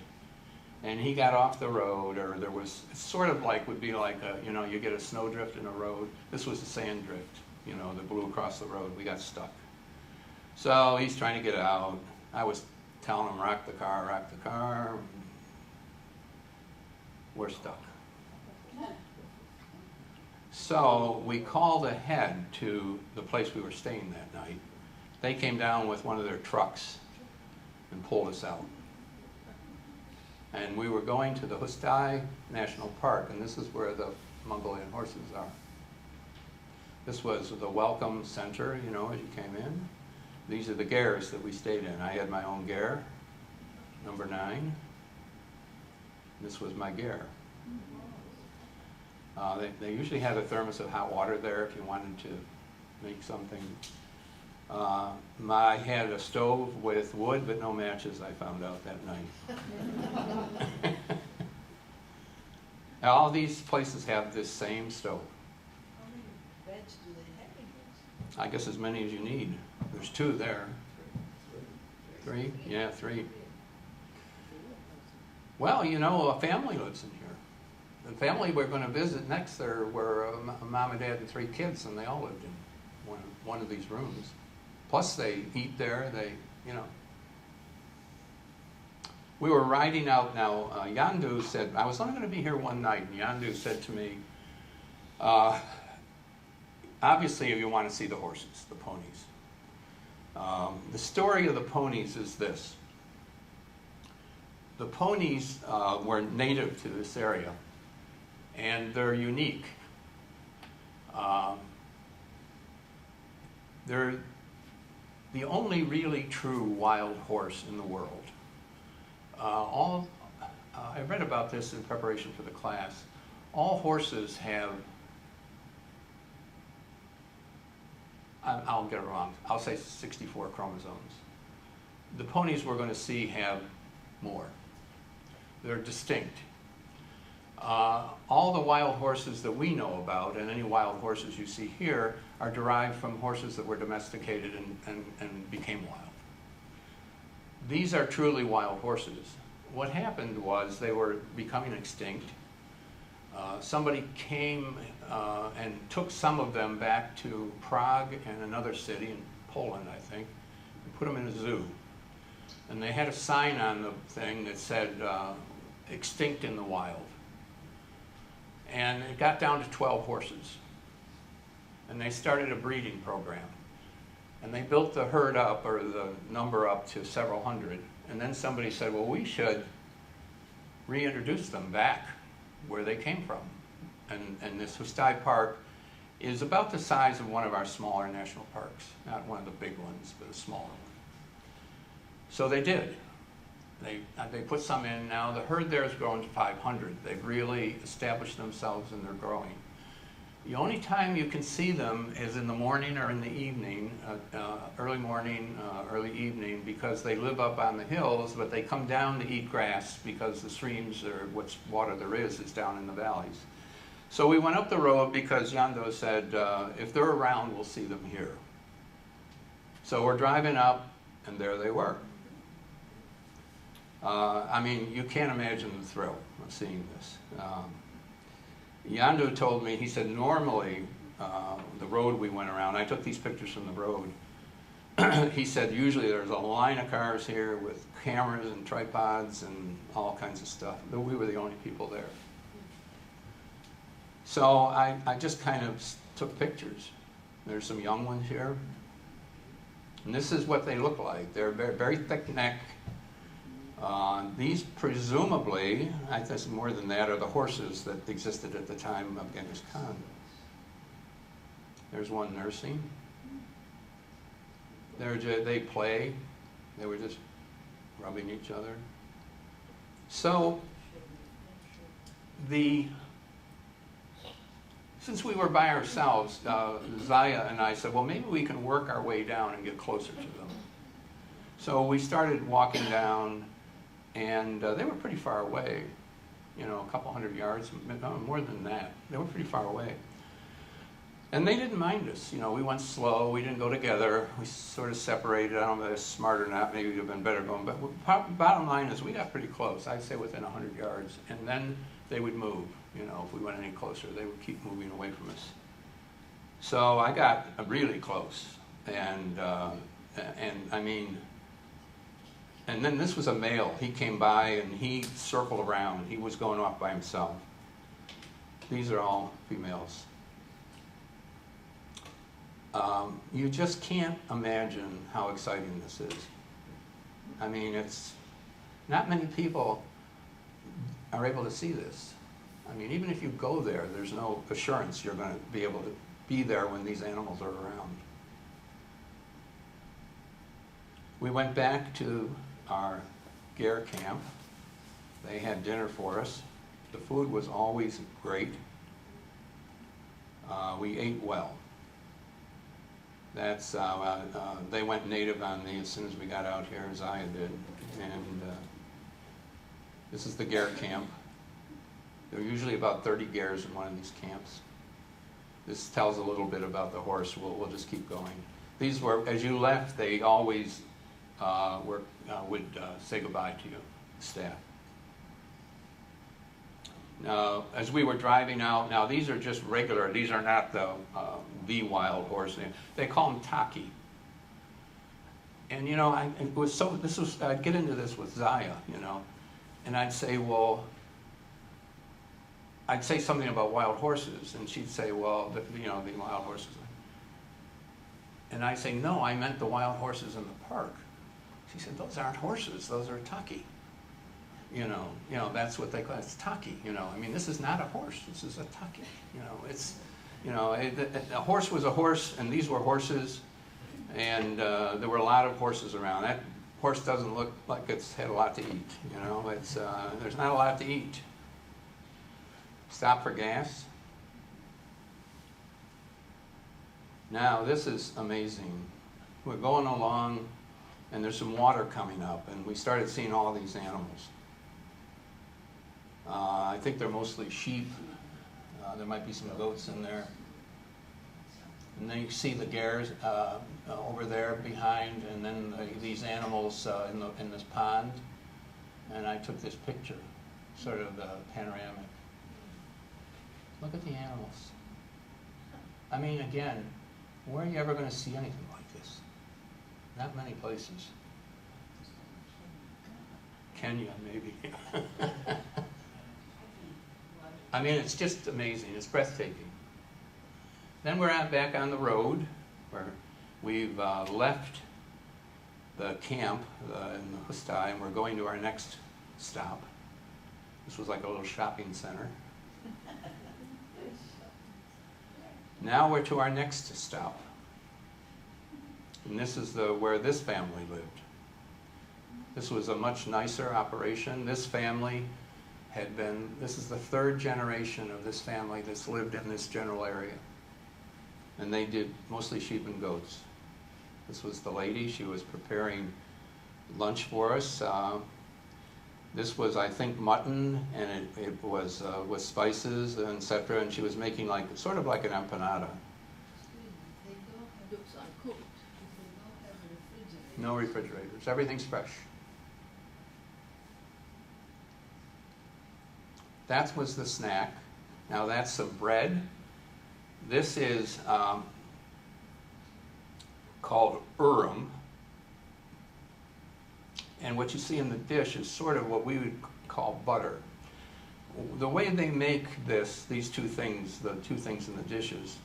and he got off the road, or there was, it's sort of like, would be like you get a snowdrift in a road. This was a sand drift, that blew across the road. We got stuck. So he's trying to get out. I was telling him, rock the car. We're stuck. So we called ahead to the place we were staying that night. They came down with one of their trucks and pulled us out. And we were going to the Hustai National Park, and this is where the Mongolian horses are. This was the welcome center, as you came in. These are the gares that we stayed in. I had my own gare, number 9. This was my gare. They usually have a thermos of hot water there if you wanted to make something. I had a stove with wood, but no matches, I found out that night. All these places have this same stove. How many beds do they have in this? I guess as many as you need. There's 2 there. 3? Yeah, 3. Well, a family lives in here. The family we're going to visit next there were a mom and dad and 3 kids, and they all lived in one of these rooms. Plus they eat there, We were riding out now. Yandu said, I was only going to be here one night, and Yandu said to me, obviously you want to see the horses, the ponies. The story of the ponies is this. The ponies were native to this area, and they're unique. They're the only really true wild horse in the world. I read about this in preparation for the class. All horses have, I'll get it wrong, I'll say 64 chromosomes. The ponies we're going to see have more. They're distinct. All the wild horses that we know about, and any wild horses you see here, are derived from horses that were domesticated and became wild. These are truly wild horses. What happened was they were becoming extinct. Somebody came and took some of them back to Prague and another city, and Poland, I think, and put them in a zoo. And they had a sign on the thing that said, extinct in the wild. And it got down to 12 horses. And they started a breeding program. And they built the herd up, or the number up, to several hundred. And then somebody said, well, we should reintroduce them back where they came from. And this Hustai Park is about the size of one of our smaller national parks. Not one of the big ones, but a smaller one. So they did. They put some in now. The herd there has grown to 500. They've really established themselves and they're growing. The only time you can see them is in the morning or in the evening, early morning, early evening, because they live up on the hills, but they come down to eat grass because the streams, or what water there is down in the valleys. So we went up the road because Yando said, if they're around, we'll see them here. So we're driving up, and there they were. I mean, you can't imagine the thrill of seeing this. Yando told me, he said, normally, the road we went around, I took these pictures from the road, he said, usually there's a line of cars here with cameras and tripods and all kinds of stuff. But we were the only people there. So I just kind of took pictures. There's some young ones here. And this is what they look like. They're very, very thick neck. These presumably, I think more than that, are the horses that existed at the time of Genghis Khan. There's one nursing. They play. They were just rubbing each other. So since we were by ourselves, Zaya and I said, well, maybe we can work our way down and get closer to them. So we started walking down, and they were pretty far away, you know, a couple hundred yards, no, more than that. They were pretty far away. And they didn't mind us. You know, we went slow. We didn't go together. We sort of separated. I don't know if that's smart or not. Maybe it would have been better going. But bottom line is we got pretty close. I'd say within 100 yards. And then they would move. You know, if we went any closer, they would keep moving away from us. So I got really close. And I mean, and then this was a male. He came by and he circled around. He was going off by himself. These are all females. You just can't imagine how exciting this is. I mean, it's not many people are able to see this. I mean, even if you go there, there's no assurance you're going to be able to be there when these animals are around. We went back to our Ger camp. They had dinner for us. The food was always great. We ate well. That's they went native on me as soon as we got out here, as I did. And this is the Ger camp. There are usually about 30 Gers in one of these camps. This tells a little bit about the horse. We'll just keep going. These were, as you left, they always would say goodbye to you, staff. Now, as we were driving out, now these are just regular, these are not the V wild horse. They call them taki. And you know, I'd get into this with Zaya, you know, and I'd say, well, I'd say something about wild horses, and she'd say, well, you know, the wild horses. And I'd say, no, I meant the wild horses in the park. She said, those aren't horses, those are taki. You know, that's what they call it. It's taki, you know. I mean, this is not a horse, this is a taki. You know, it's, you know, a horse was a horse, and these were horses, and there were a lot of horses around. That horse doesn't look like it's had a lot to eat, you know. It's, there's not a lot to eat. Stop for gas. Now, this is amazing. We're going along, and there's some water coming up, and we started seeing all these animals. I think they're mostly sheep. There might be some goats in there. And then you see the Gers over there behind, and then these animals in this pond. And I took this picture, sort of panoramic. Look at the animals. I mean, again, where are you ever going to see anything like this? Not many places. Kenya, maybe. I mean, it's just amazing. It's breathtaking. Then we're back on the road, where we've left the camp in the Hustai, and we're going to our next stop. This was like a little shopping center. Now we're to our next stop. And this is where this family lived. This was a much nicer operation. This family this is the third generation of this family that's lived in this general area. And they did mostly sheep and goats. This was the lady. She was preparing lunch for us. This was, I think, mutton, and it was with spices, and etc. And she was making sort of like an empanada. They don't have looks uncooked. They don't have refrigerators. No refrigerators. Everything's fresh. That was the snack. Now that's some bread. This is called urim. And what you see in the dish is sort of what we would call butter. The way they make these two things, the two things in the dishes,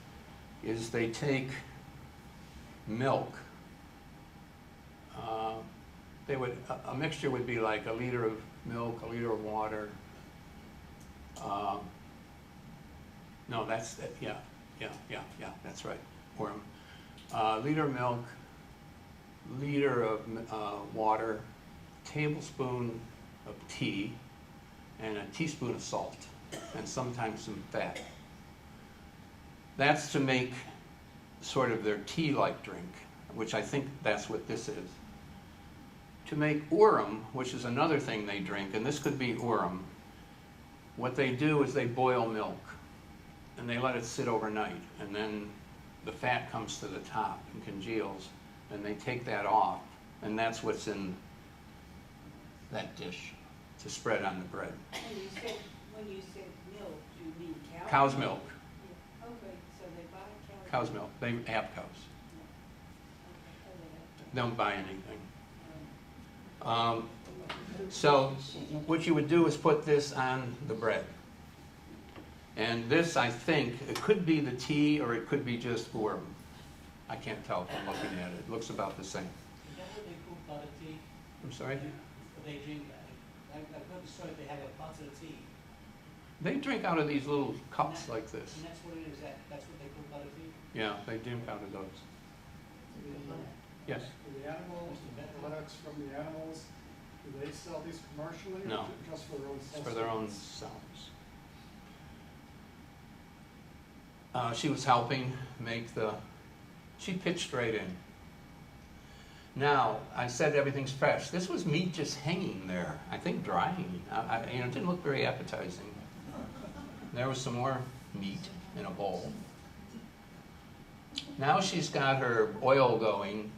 is they take milk. A mixture would be like a liter of milk, a liter of water. No, that's yeah, that's right. Urim. Liter of milk, liter of water, tablespoon of tea, and a teaspoon of salt, and sometimes some fat. That's to make sort of their tea-like drink, which I think that's what this is. To make urim, which is another thing they drink, and this could be urim, what they do is they boil milk, and they let it sit overnight, and then the fat comes to the top and congeals, and they take that off, and that's what's in that dish to spread on the bread. When you said milk, do you mean cow? Cow's milk. Yeah. Okay, so they buy Cow's milk. They have cows. Don't buy anything. So what you would do is put this on the bread. And this, I think, it could be the tea or it could be just urim. I can't tell from looking at it. It looks about the same. Is that what they cook out of tea? I'm sorry? What they drink? I've heard the story they have a pot of tea. They drink out of these little cups like this. And that's what it is, that's what they cook out of tea? Yeah, they drink out of those. Yes? The animals, the products from the animals, do they sell these commercially? No. Or just for their own It's for their own selves. She was helping make she pitched right in. Now, I said everything's fresh. This was meat just hanging there, I think drying. It didn't look very appetizing. There was some more meat in a bowl. Now she's got her oil going,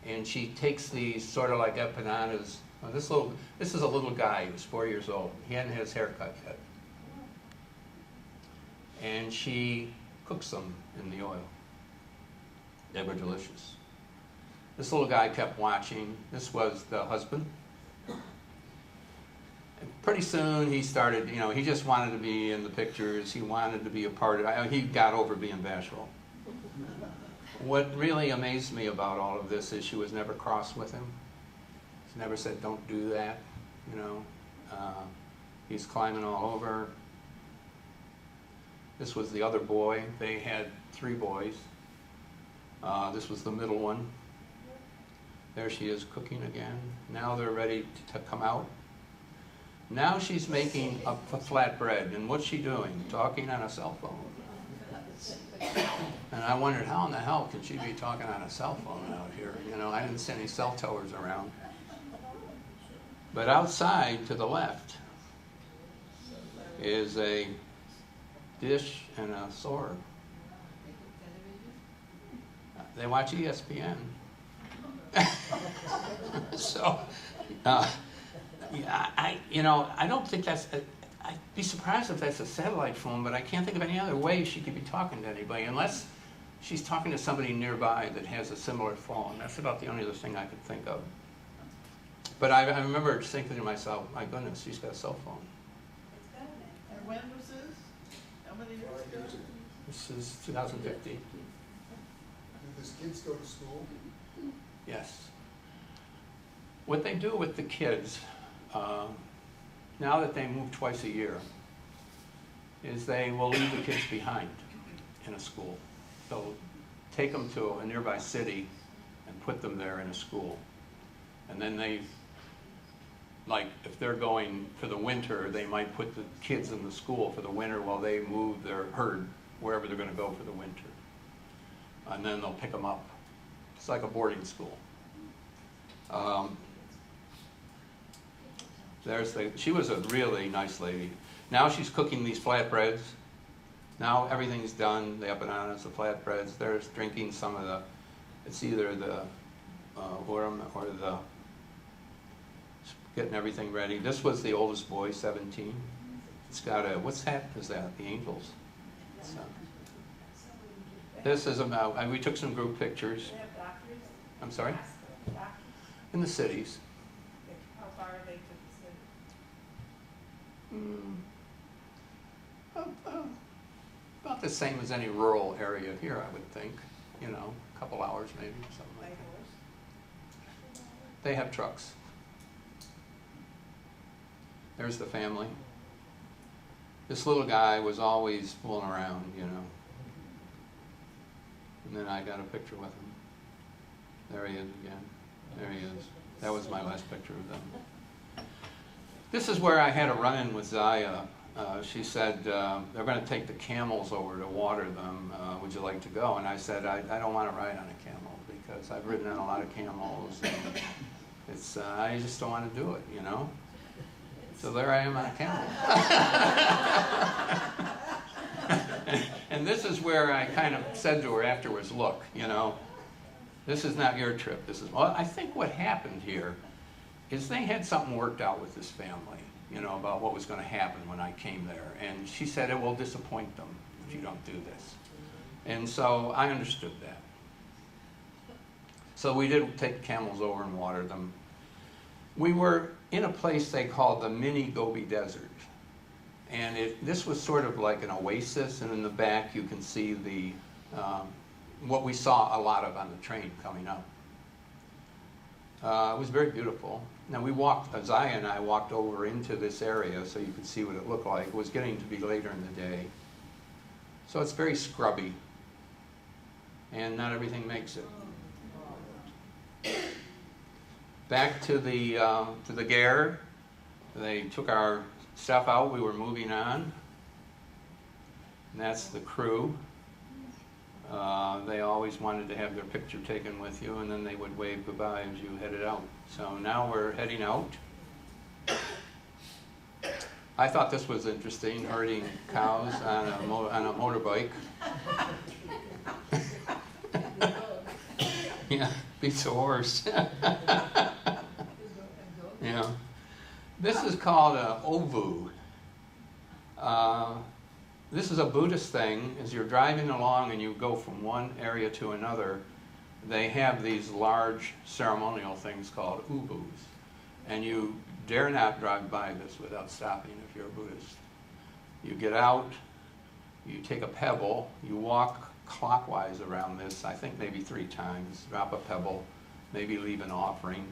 and she takes these sort of like empanadas. Well, this is a little guy. He was 4 years old. He hadn't had his hair cut yet. And she cooks them in the oil. They were delicious. This little guy kept watching. This was the husband. And pretty soon he started, he just wanted to be in the pictures. He wanted to be a part of it. He got over being bashful. What really amazed me about all of this is she was never cross with him. She never said, don't do that, He's climbing all over. This was the other boy. They had 3 boys. This was the middle one. There she is cooking again. Now they're ready to come out. Now she's making a flatbread, and what's she doing? Talking on a cell phone. And I wondered, how in the hell can she be talking on a cell phone out here? I didn't see any cell towers around. But outside to the left is a dish and a sword. They watch ESPN. So, yeah, I don't think I'd be surprised if that's a satellite phone, but I can't think of any other way she could be talking to anybody, unless she's talking to somebody nearby that has a similar phone. That's about the only other thing I could think of. But I remember thinking to myself, my goodness, she's got a cell phone. And when was this? How many years ago? This is 2015. Do these kids go to school? Yes. What they do with the kids, now that they move twice a year, is they will leave the kids behind in a school. They'll take them to a nearby city and put them there in a school. And then they, like if they're going for the winter, they might put the kids in the school for the winter while they move their herd wherever they're going to go for the winter. And then they'll pick them up. It's like a boarding school. She was a really nice lady. Now she's cooking these flatbreads. Now everything's done. They up and on as the flatbreads. They're drinking some of the, it's either the Urim or the, getting everything ready. This was the oldest boy, 17. It's got a, what's that? Is that the Angels? So, this is about, we took some group pictures. They have doctors? I'm sorry? Doctors? In the cities. How far are they to the city? About the same as any rural area here, I would think. You know, a couple hours maybe, something like By that. horse? They have trucks. There's the family. This little guy was always fooling around, you know. And then I got a picture with him. There he is again. There he is. That was my last picture of them. This is where I had a run-in with Zaya. She said, they're going to take the camels over to water them. Would you like to go? And I said, I don't want to ride on a camel because I've ridden on a lot of camels. And it's, I just don't want to do it, you know? So there I am on a camel. And this is where I kind of said to her afterwards, look, you know, this is not your trip. This is, well, I think what happened here is they had something worked out with this family, you know, about what was going to happen when I came there. And she said it will disappoint them if you don't do this. And so I understood that. So we did take camels over and water them. We were in a place they called the Mini Gobi Desert. And this was sort of like an oasis, and in the back you can see the what we saw a lot of on the train coming up. It was very beautiful. Now we walked, Zaya and I walked over into this area so you could see what it looked like. It was getting to be later in the day. So it's very scrubby, and not everything makes it. Back to the Gare. They took our stuff out, we were moving on. And that's the crew. They always wanted to have their picture taken with you, and then they would wave goodbye as you headed out. So now we're heading out. I thought this was interesting, herding cows on a motorbike. Yeah, beats a horse. Yeah. This is called an ovu. This is a Buddhist thing. As you're driving along and you go from one area to another, they have these large ceremonial things called ubus. And you dare not drive by this without stopping if you're a Buddhist. You get out, you take a pebble, you walk clockwise around this, I think maybe 3 times, drop a pebble, maybe leave an offering.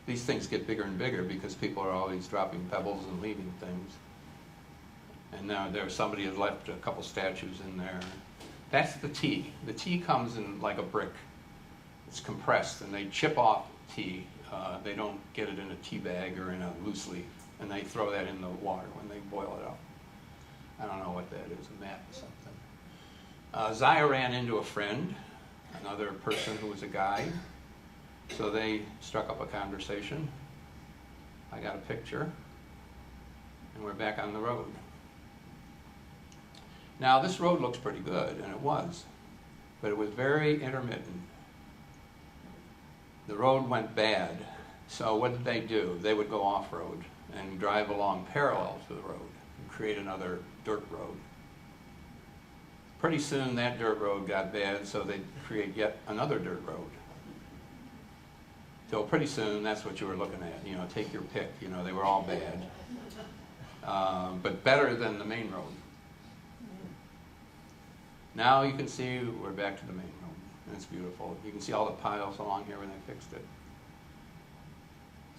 These things get bigger and bigger because people are always dropping pebbles and leaving things. And now somebody has left a couple statues in there. That's the tea. The tea comes in like a brick. It's compressed, and they chip off tea. They don't get it in a tea bag or in a loose leaf, and they throw that in the water when they boil it up. I don't know what that is, a mat or something. Zaya ran into a friend, another person who was a guide. So they struck up a conversation. I got a picture, and we're back on the road. Now this road looks pretty good, and it was, but it was very intermittent. The road went bad, so what did they do? They would go off-road and drive along parallel to the road and create another dirt road. Pretty soon that dirt road got bad, so they create yet another dirt road. So pretty soon, that's what you were looking at. You know, take your pick. You know, they were all bad, but better than the main road. Now you can see we're back to the main road, and it's beautiful. You can see all the piles along here when they fixed it.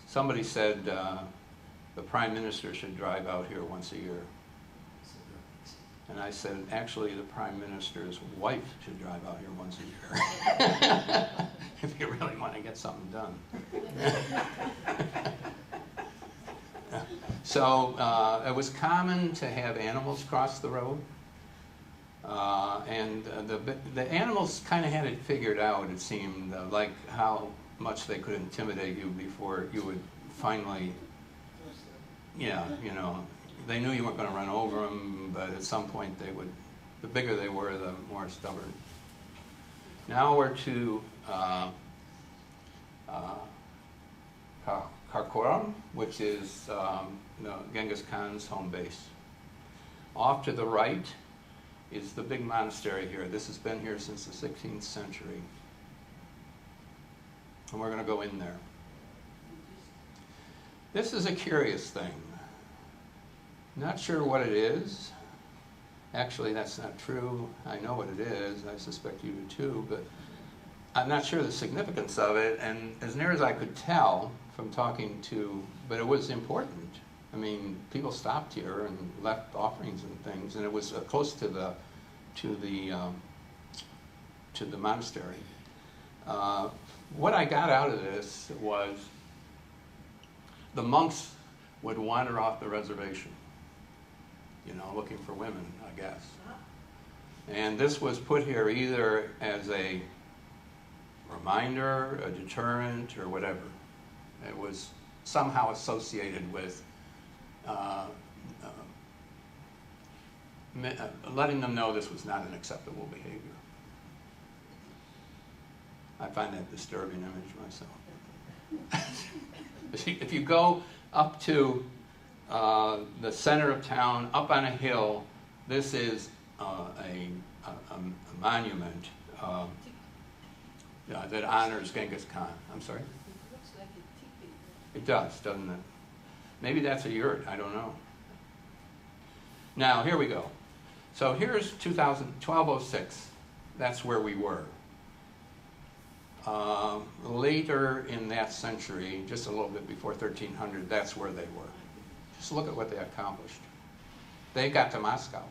Somebody said the Prime Minister should drive out here once a year. And I said, actually, the Prime Minister's wife should drive out here once a year. If you really want to get something done. So it was common to have animals cross the road. And the animals kind of had it figured out, it seemed, like how much they could intimidate you before you would finally, yeah, you know, they knew you weren't going to run over them, but at some point they would, the bigger they were, the more stubborn. Now we're to Karakoram, which is Genghis Khan's home base. Off to the right is the big monastery here. This has been here since the 16th century. And we're going to go in there. This is a curious thing. Not sure what it is. Actually, that's not true. I know what it is. I suspect you do too, but I'm not sure the significance of it. And as near as I could tell from talking to, but it was important. I mean, people stopped here and left offerings and things, and it was close to the monastery. What I got out of this was the monks would wander off the reservation, you know, looking for women, I guess. And this was put here either as a reminder, a deterrent, or whatever. It was somehow associated with letting them know this was not an acceptable behavior. I find that a disturbing image myself. If you go up to the center of town, up on a hill, this is a monument that honors Genghis Khan. I'm sorry? It looks like a teepee. It does, doesn't it? Maybe that's a yurt, I don't know. Now, here we go. So here's 1206. That's where we were. Later in that century, just a little bit before 1300, that's where they were. Just look at what they accomplished. They got to Moscow.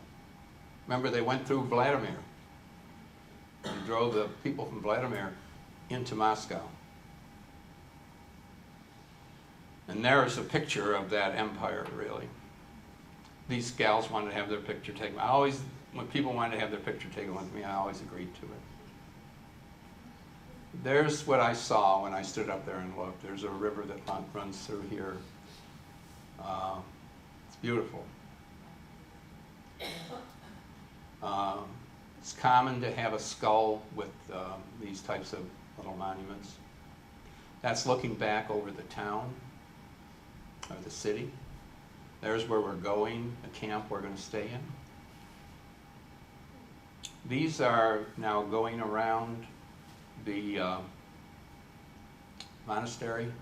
Remember, they went through Vladimir. They drove the people from Vladimir into Moscow. And there's a picture of that empire, really. These gals wanted to have their picture taken. When people wanted to have their picture taken with me, I always agreed to it. There's what I saw when I stood up there and looked. There's a river that runs through here. It's beautiful. It's common to have a skull with these types of little monuments. That's looking back over the town, or the city. There's where we're going, the camp we're going to stay in. These are now going around the monastery.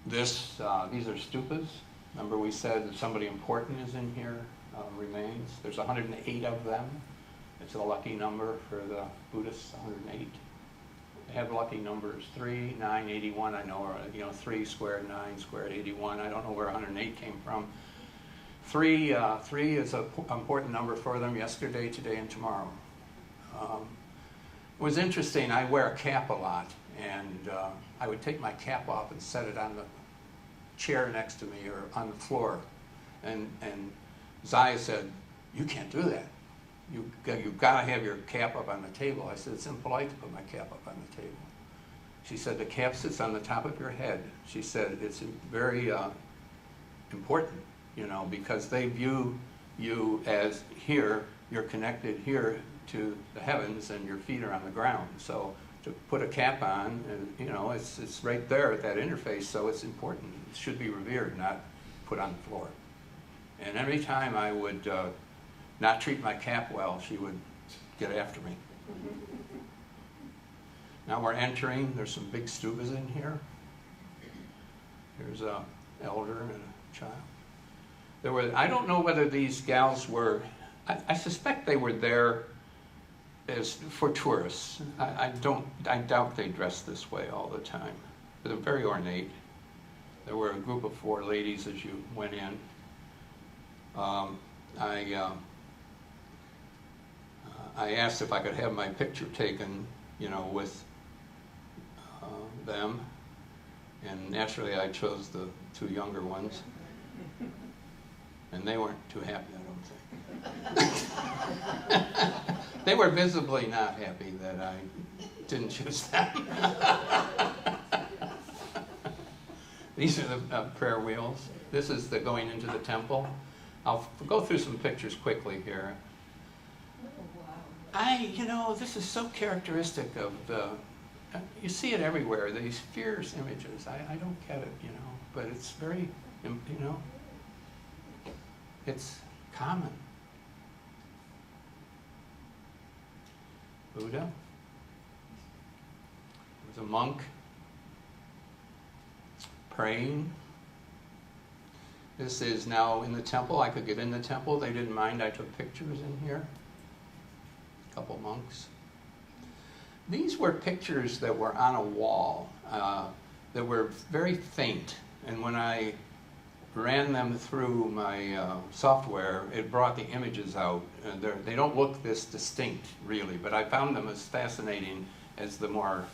These are stupas. Remember we said that somebody important is in here, remains. There's 108 of them. It's a lucky number for the Buddhists, 108. They have lucky numbers, 3, 9, 81, I know, or 3 squared, 9 squared, 81. I don't know where 108 came from. 3 is an important number for them, yesterday, today, and tomorrow. It was interesting, I wear a cap a lot, and I would take my cap off and set it on the chair next to me or on the floor. And Zaya said, "You can't do that. You've got to have your cap up on the table." I said, "It's impolite to put my cap up on the table." She said, "The cap sits on the top of your head." She said, "It's very important, because they view you as here, you're connected here to the heavens and your feet are on the ground. So to put a cap on, it's right there at that interface, so it's important. It should be revered, not put on the floor." And every time I would not treat my cat well, she would get after me. Now we're entering, there's some big stubas in here. Here's a elder and a child. I don't know whether these gals were, I suspect they were there for tourists. I doubt they dressed this way all the time. They're very ornate. There were a group of 4 ladies as you went in. I asked if I could have my picture taken, with them, and naturally I chose the 2 younger ones, and they weren't too happy, I don't think. They were visibly not happy that I didn't choose them. These are the prayer wheels. This is the going into the temple. I'll go through some pictures quickly here. This is so characteristic of you see it everywhere, these fierce images. I don't get it, but it's very, it's common. Buddha. There's a monk praying. This is now in the temple. I could get in the temple. They didn't mind. I took pictures in here. A couple monks. These were pictures that were on a wall that were very faint. And when I ran them through my software, it brought the images out. They don't look this distinct, really, but I found them as fascinating as the more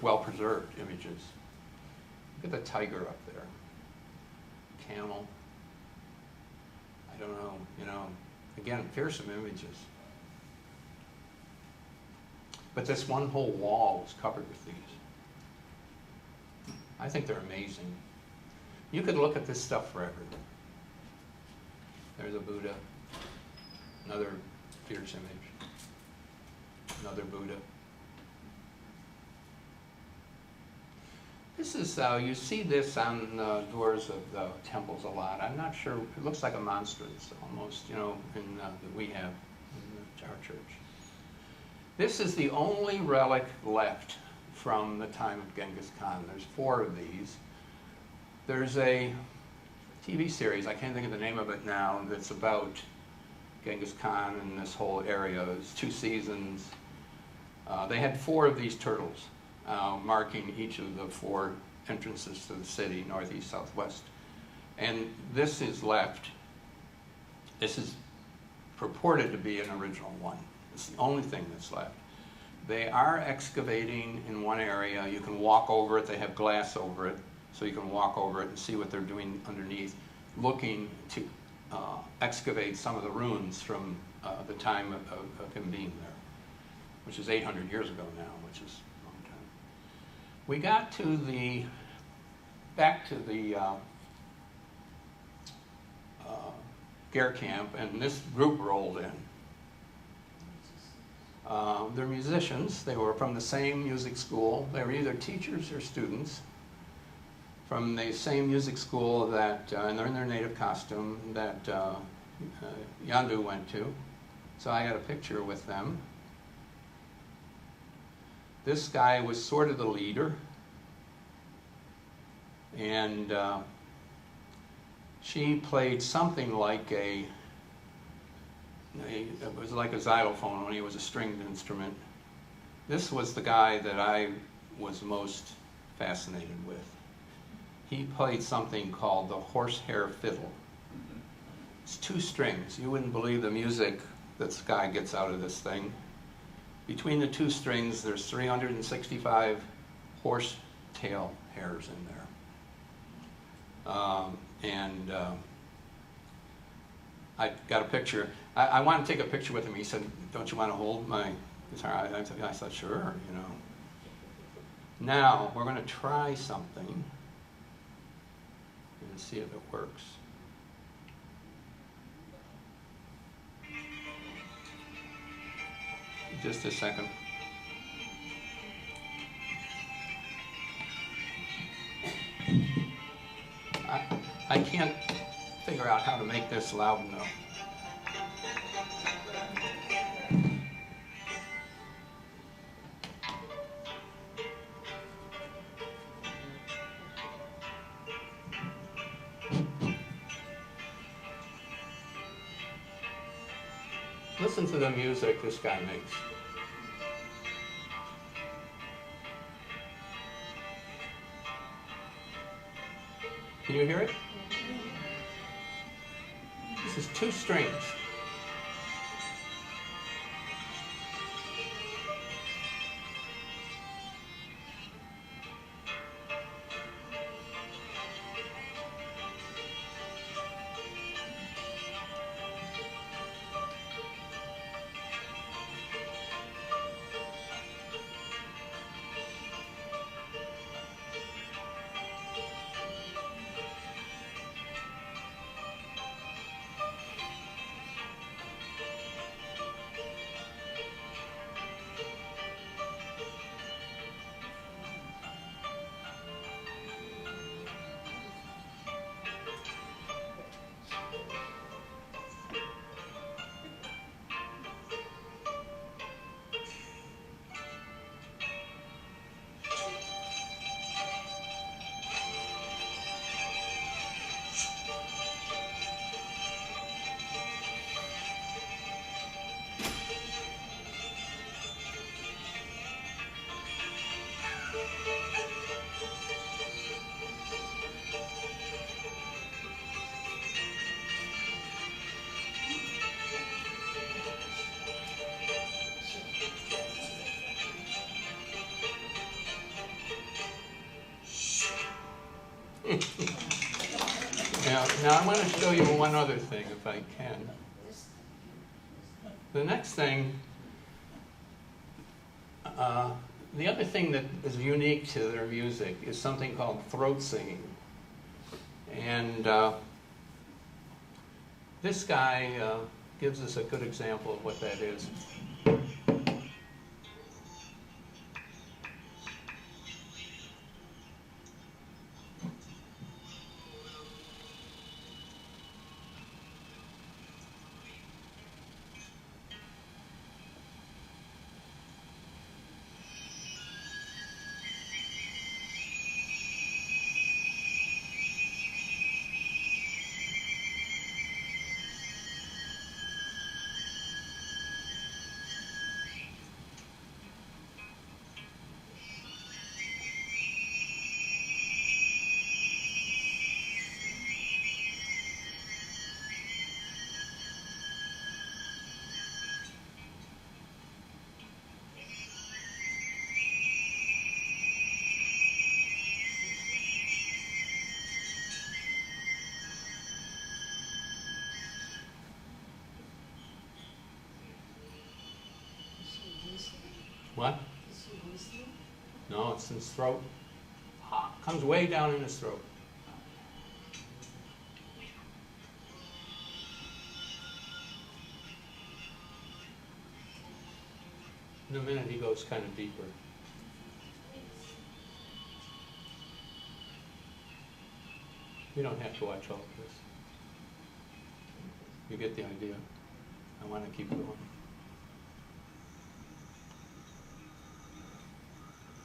well-preserved images. Look at the tiger up there. Camel. I don't know, again, fearsome images. But this one whole wall was covered with these. I think they're amazing. You could look at this stuff forever. There's a Buddha, another fierce image, another Buddha. This is, you see this on the doors of the temples a lot. I'm not sure, it looks like a monstrance almost, that we have in our church. This is the only relic left from the time of Genghis Khan. There's 4 of these. There's a TV series, I can't think of the name of it now, that's about Genghis Khan and this whole area. It's 2 seasons. They had 4 of these turtles, marking each of the 4 entrances to the city, northeast, southwest. And this is left. This is purported to be an original one. It's the only thing that's left. They are excavating in one area. You can walk over it. They have glass over it, so you can walk over it and see what they're doing underneath, looking to excavate some of the ruins from the time of him being there, which is 800 years ago now, which is a long time. We got to back to the Gare camp, and this group rolled in. They're musicians. They were from the same music school. They were either teachers or students from the same music school that, and they're in their native costume, that Yandu went to. So I got a picture with them. This guy was sort of the leader. And she played something like it was like a xylophone, only it was a stringed instrument. This was the guy that I was most fascinated with. He played something called the horsehair fiddle. It's 2 strings. You wouldn't believe the music that this guy gets out of this thing. Between the 2 strings, there's 365 horsetail hairs in there. I got a picture. I wanted to take a picture with him. He said, "Don't you want to hold my guitar?" I said, "Sure, Now, we're going to try something and see if it works. Just a second. I can't figure out how to make this loud enough. listen to the music this guy makes. Can you hear it? This is 2 strings. Now I'm going to show you one other thing, if I can. The next thing, the other thing that is unique to their music is something called throat singing. And this guy gives us a good example of what that is. What? No, it's in his throat. Comes way down in his throat. In a minute he goes kind of deeper. You don't have to watch all of this. You get the idea. I want to keep going.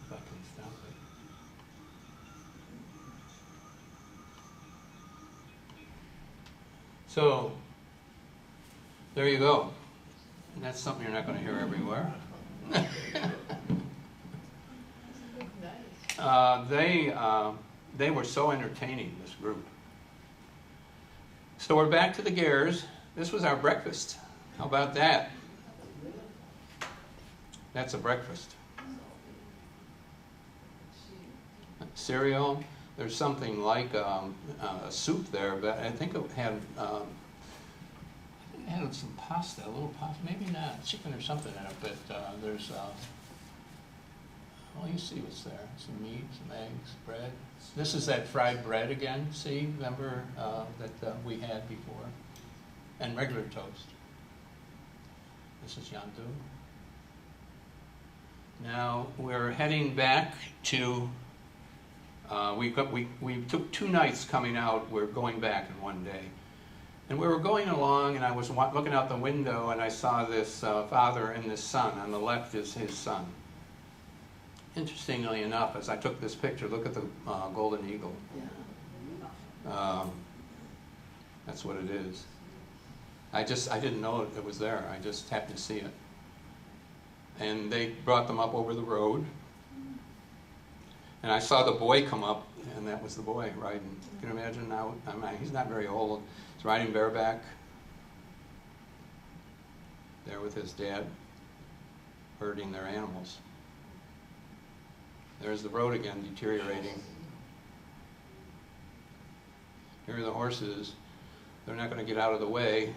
If I can stop it. So, there you go. And that's something you're not going to hear everywhere. They were so entertaining, this group. So we're back to the Gears. This was our breakfast. How about that? That's a breakfast. Cereal. There's something like a soup there, but I think it had some pasta, a little pasta, maybe not, chicken or something in it, but there's, well, you see what's there. Some meat, some eggs, bread. This is that fried bread again, see, remember that we had before? And regular toast. This is yandu. Now we're heading back to, we took 2 nights coming out, we're going back in one day. And we were going along, and I was looking out the window, and I saw this father and this son. On the left is his son. Interestingly enough, as I took this picture, look at the golden eagle. That's what it is. I didn't know it was there. I just happened to see it. And they brought them up over the road. And I saw the boy come up, and that was the boy riding. Can you imagine now? I mean, he's not very old. He's riding bareback there with his dad, herding their animals. There's the road again, deteriorating. Here are the horses. They're not going to get out of the way,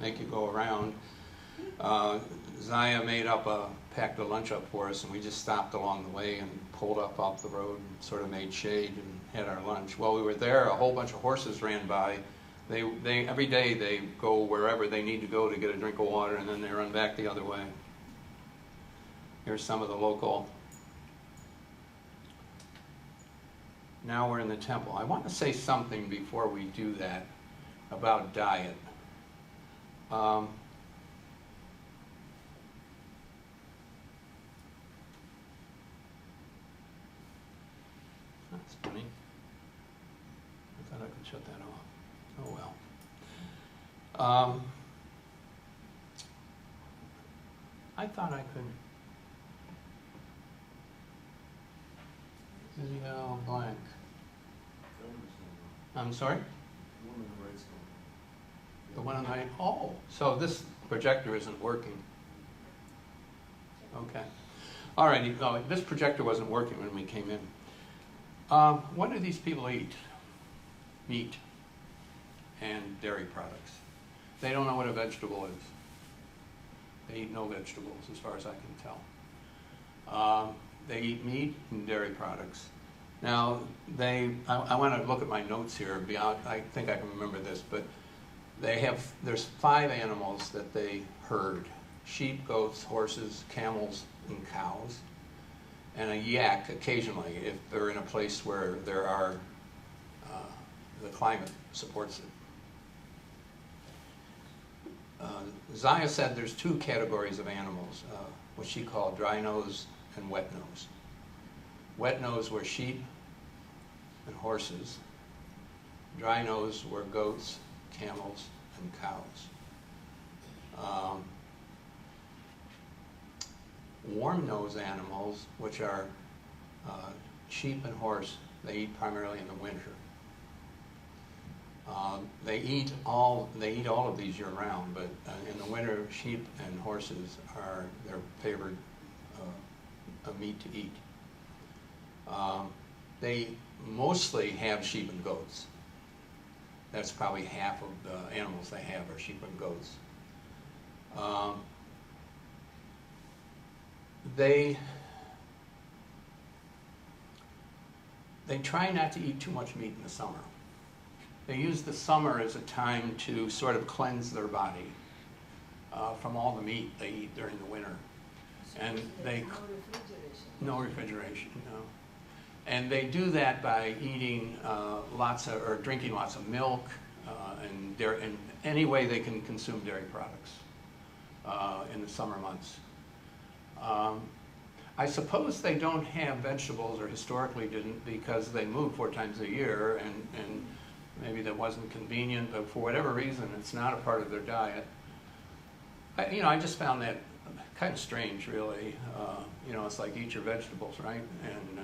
make you go around. Zaya packed a lunch up for us, and we just stopped along the way and pulled up off the road and sort of made shade and had our lunch. While we were there, a whole bunch of horses ran by. Every day they go wherever they need to go to get a drink of water, and then they run back the other way. Here's some of the local. Now we're in the temple. I want to say something before we do that about diet. That's funny. I thought I could shut that off. Oh well. I thought I could. Video blank. I'm sorry? The one on the right. Oh, so this projector isn't working. Okay. All righty. Oh, this projector wasn't working when we came in. What do these people eat? Meat and dairy products. They don't know what a vegetable is. They eat no vegetables, as far as I can tell. They eat meat and dairy products. Now, I want to look at my notes here. I think I can remember this, but there's 5 animals that they herd: sheep, goats, horses, camels, and cows, and a yak occasionally if they're in a place where there are the climate supports it. Zaya said there's 2 categories of animals, what she called dry nose and wet nose. Wet nose were sheep and horses. Dry nose were goats, camels, and cows. Warm nose animals, which are sheep and horse, they eat primarily in the winter. They eat all of these year round, but in the winter, sheep and horses are their favorite meat to eat. They mostly have sheep and goats. That's probably half of the animals they have are sheep and goats. They try not to eat too much meat in the summer. They use the summer as a time to sort of cleanse their body from all the meat they eat during the winter. And they no refrigeration, no. And they do that by eating drinking lots of milk and any way they can consume dairy products in the summer months. I suppose they don't have vegetables, or historically didn't, because they moved 4 times a year, and maybe that wasn't convenient, but for whatever reason, it's not a part of their diet. I just found that kind of strange, really. It's like eat your vegetables, right? And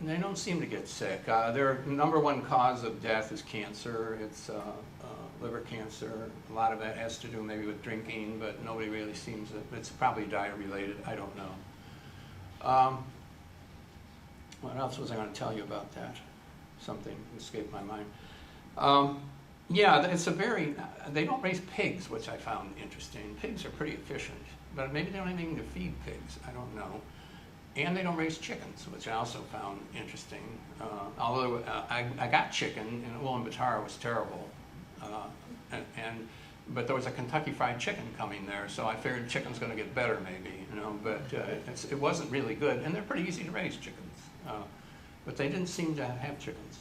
they don't seem to get sick. Their number 1 cause of death is cancer. It's liver cancer. A lot of that has to do maybe with drinking, but nobody really seems to. It's probably diet related. I don't know. What else was I going to tell you about that? Something escaped my mind. Yeah, they don't raise pigs, which I found interesting. Pigs are pretty efficient, but maybe they don't have anything to feed pigs. I don't know. And they don't raise chickens, which I also found interesting. Although I got chicken in Ulaanbaatar, was terrible. But there was a Kentucky Fried Chicken coming there, so I figured chicken's going to get better maybe, but it wasn't really good. And they're pretty easy to raise, chickens. But they didn't seem to have chickens.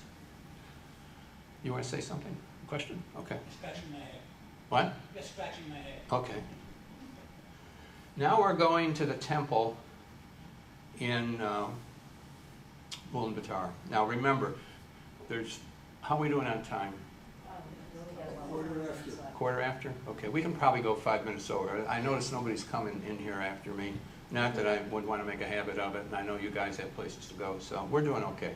You want to say something? Question? Okay. Scratching my head. What? Just scratching my head. Okay. Now we're going to the temple in Ulaanbaatar. Now remember, how are we doing on time? quarter after. Quarter after? Okay, we can probably go 5 minutes over. I notice nobody's coming in here after me. Not that I would want to make a habit of it, and I know you guys have places to go, so we're doing okay.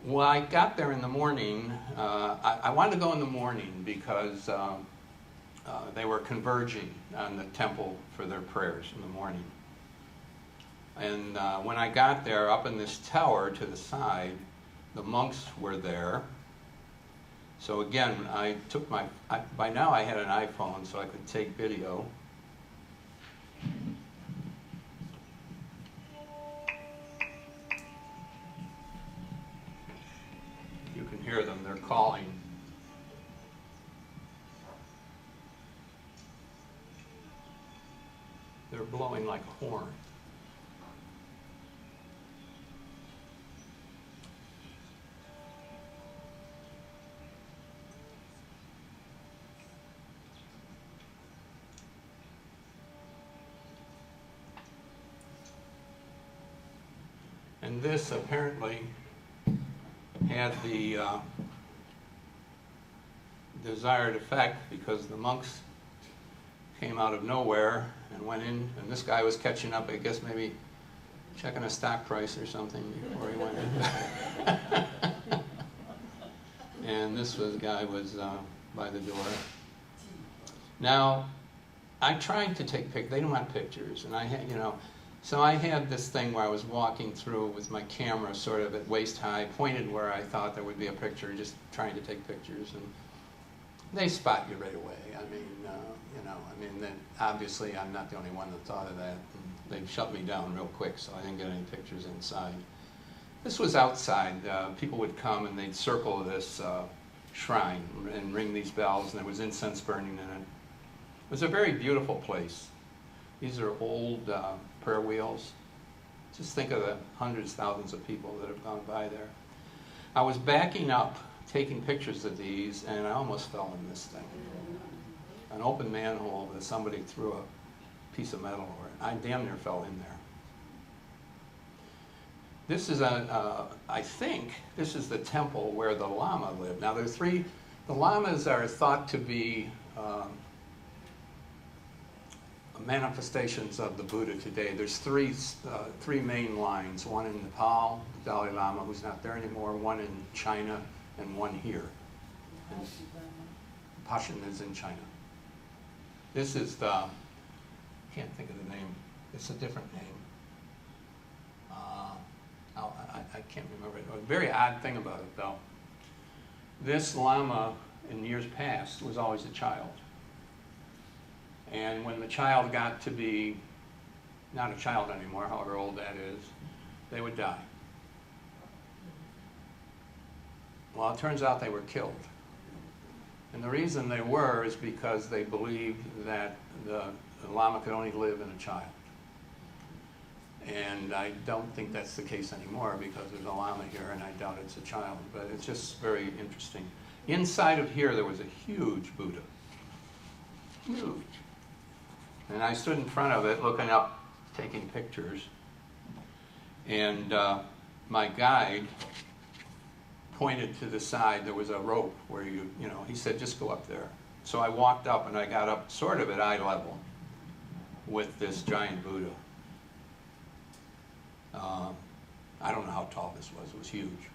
Well, I got there in the morning. I wanted to go in the morning because they were converging on the temple for their prayers in the morning. And when I got there, up in this tower to the side, the monks were there. So again, I took by now I had an iPhone, so I could take video. You can hear them, they're calling. They're blowing like a horn. And this apparently had the desired effect because the monks came out of nowhere and went in, and this guy was catching up, I guess maybe checking a stock price or something before he went in. And this guy was by the door. Now, I tried to take pictures. They didn't want pictures, and I had, so I had this thing where I was walking through with my camera sort of at waist high, pointed where I thought there would be a picture, just trying to take pictures, and they spot you right away. Then obviously I'm not the only one that thought of that. And they shut me down real quick, so I didn't get any pictures inside. This was outside. People would come and they'd circle this shrine and ring these bells, and there was incense burning in it. It was a very beautiful place. These are old prayer wheels. Just think of the hundreds, thousands of people that have gone by there. I was backing up, taking pictures of these, and I almost fell in this thing. An open manhole that somebody threw a piece of metal over it. I damn near fell in there. This is I think this is the temple where the Lama lived. Now the Lamas are thought to be manifestations of the Buddha today. There's three main lines, one in Nepal, the Dalai Lama, who's not there anymore, one in China, and one here. And Pashin is in China. This is I can't think of the name. It's a different name. I can't remember it. A very odd thing about it, though. This Lama, in years past, was always a child. And when the child got to be not a child anymore, however old that is, they would die. Well, it turns out they were killed. And the reason they were is because they believed that the Lama could only live in a child. And I don't think that's the case anymore because there's a Lama here and I doubt it's a child, but it's just very interesting. Inside of here there was a huge Buddha. Huge. And I stood in front of it looking up, taking pictures. And my guide pointed to the side. There was a rope where he said, just go up there. So I walked up and I got up sort of at eye level with this giant Buddha. I don't know how tall this was. It was huge.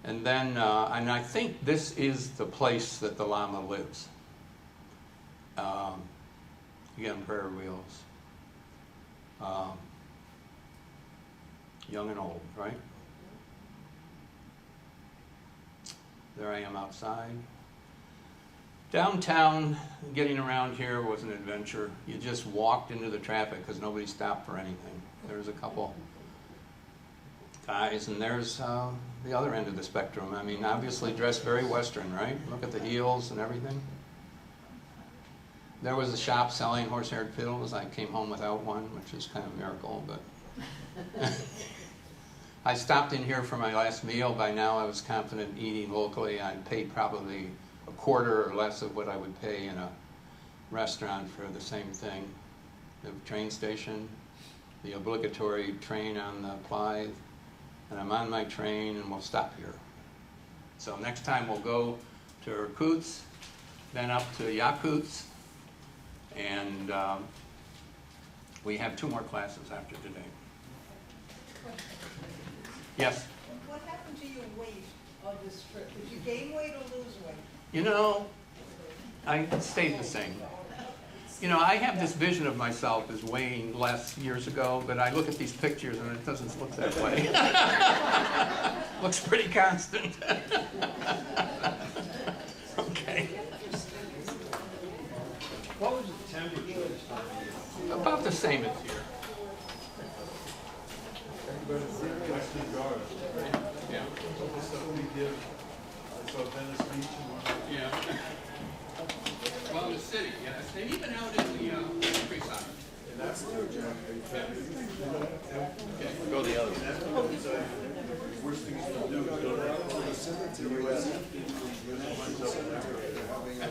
And then, and I think this is the place that the Lama lives. Again, prayer wheels. Young and old, right? There I am outside. Downtown, getting around here was an adventure. You just walked into the traffic because nobody stopped for anything. There was a couple guys, and there's the other end of the spectrum. I mean, obviously dressed very Western, right? Look at the heels and everything. There was a shop selling horse-haired fiddles. I came home without one, which is kind of a miracle, but I stopped in here for my last meal. By now I was confident eating locally. I paid probably a quarter or less of what I would pay in a restaurant for the same thing. The train station, the obligatory train on the Blythe, and I'm on my train and we'll stop here. So next time we'll go to Irkutsk, then up to Yakutsk, and we have 2 more classes after today. Yes? What happened to your weight on this trip? Did you gain weight or lose weight? You know, I stayed the same. You know, I have this vision of myself as weighing less years ago, but I look at these pictures and it doesn't look that way. Looks pretty constant. Okay. What was the temperature this time of year? About the same as here. Yeah. Yeah. Well, in the city, yes, and even out in the countryside. And that's the job. Go the other way. Worst thing you can do is go to the cemetery. They're having a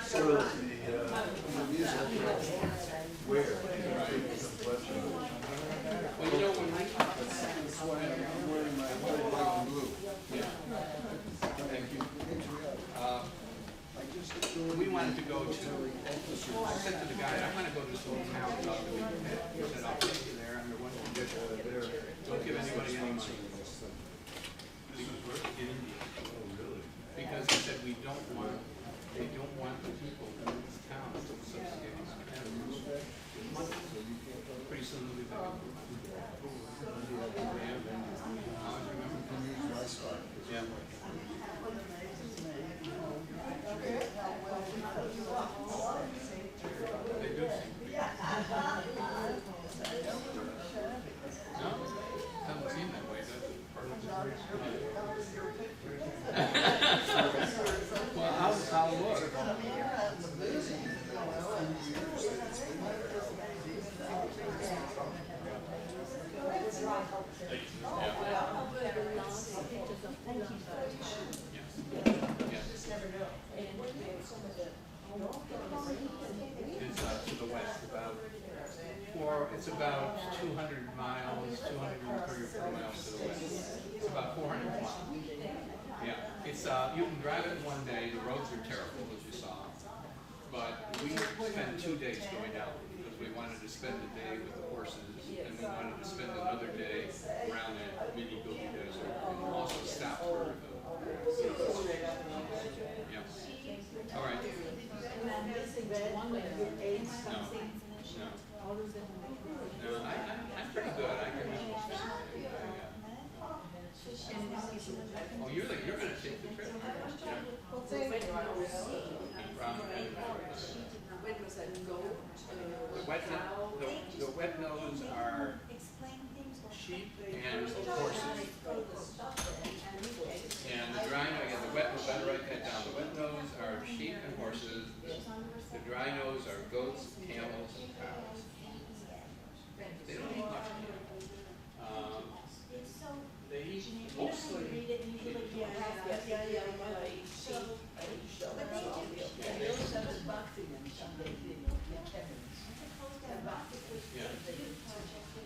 sort of the music where. Well, you know, when That's why I'm wearing my white, black, and blue. yeah. Thank you. We wanted to go to, I said to the guy, I want to go to this little town about the weekend. He said, I'll take you there under one condition. Don't give anybody any money. In India. Because he said, they don't want the people in this town to associate these animals with money. Pretty soon they'll be back. Yeah. They do. No, doesn't seem that way, does it? Well, I'll look. It's to the west, it's about 200 miles, 234 miles to the west. It's about 400 miles. Yeah, it's you can drive it in one day. The roads are terrible, as you saw. But we spent 2 days going out because we wanted to spend a day with the horses, and we wanted to spend another day around that mini Gobi Desert, and also stop for the. Yeah. All right. No, I'm pretty good. I can handle oh, you're going to take the trip. The wet nose are sheep and horses. And the dry nose, the wet nose, better write that down. The wet nose are sheep and horses. The dry nose are goats, camels, and cows. They don't eat much camel. They eat mostly.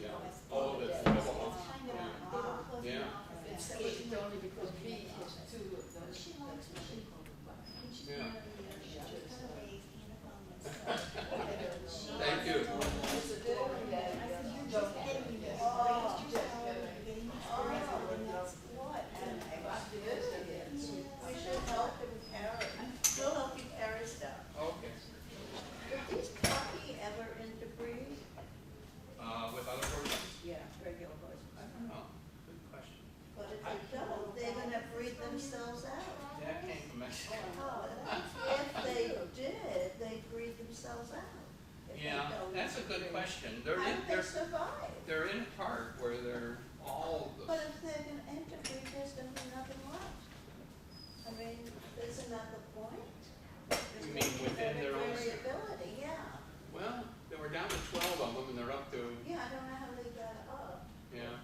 Yeah. Oh, that's double. Yeah. It's only because B has 2 of those. Yeah. Thank you. We should help him carry. We'll help you carry stuff. Okay. Did these puppy ever interbreed? With other horses? Yeah, regular horses. I don't know. Good question. But if they don't, they're gonna breed themselves out. That came from Mexico. If they did, they'd breed themselves out. If they Yeah, don't that's a good interbreed. question. How do they survive? They're in a part where they're all the. But if they're gonna interbreed, there's gonna be nothing left. I mean, isn't that the point? You mean within their own. Variability, yeah. Well, they were down to 12 of them, and they're up to. Yeah, I don't know how they got up. Yeah.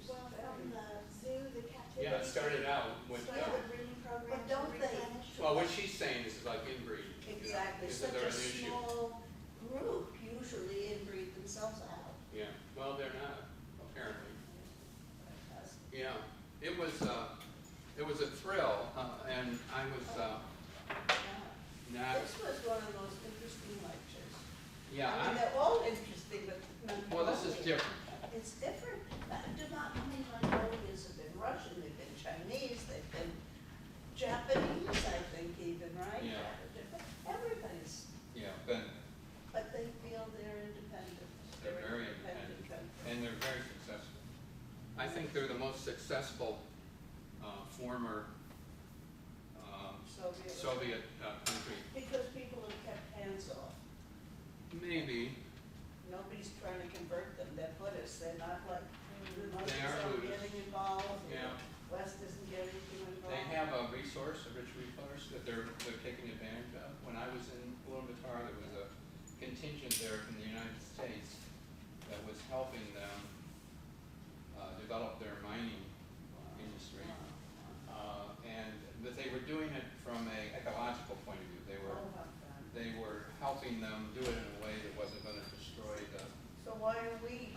Well, from the zoo, the captivity. Yeah, it started out with. But don't they? Well, what she's saying is like inbreed. Exactly, Isn't such there a an issue? small group usually inbreed themselves out. Yeah. Well, they're not apparently. Yeah. It was a thrill. Yeah, I mean, they're all interesting, but not. well, this is only. different. It's different. Do not, I mean, Mongolians have been Russian, they've been Chinese, they've been Japanese, I think even, right? Yeah. Everybody's, Yeah, but they feel they're independent. they're very an independent, country. and they're very successful. I think they're the most successful former Soviet country. Because people have kept hands off. Maybe. Nobody's trying to convert them. They're Buddhists. They're not like, the Muslims are are Buddhists. getting involved. Yeah. West isn't getting too involved. They have a resource, a rich resource that they're taking advantage of. When I was in Ulaanbaatar, there was a contingent there from the United States that was helping them develop their mining industry. But they were doing it from an ecological point of view. They were helping them do it in a way that wasn't going to destroy the. So why don't we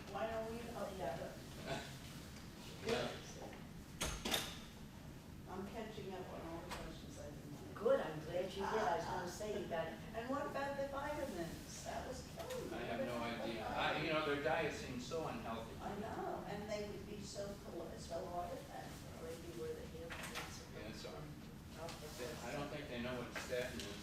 help that? Yeah. I'm catching up on all the questions I didn't want. Good, I'm glad you did, I was gonna say you got it. And what about the vitamins? That was killing me. I have no idea. Their diet seems so unhealthy. I know, and they would be so hard at that. Maybe where the hill is. Yeah, so I don't think they know what statin is.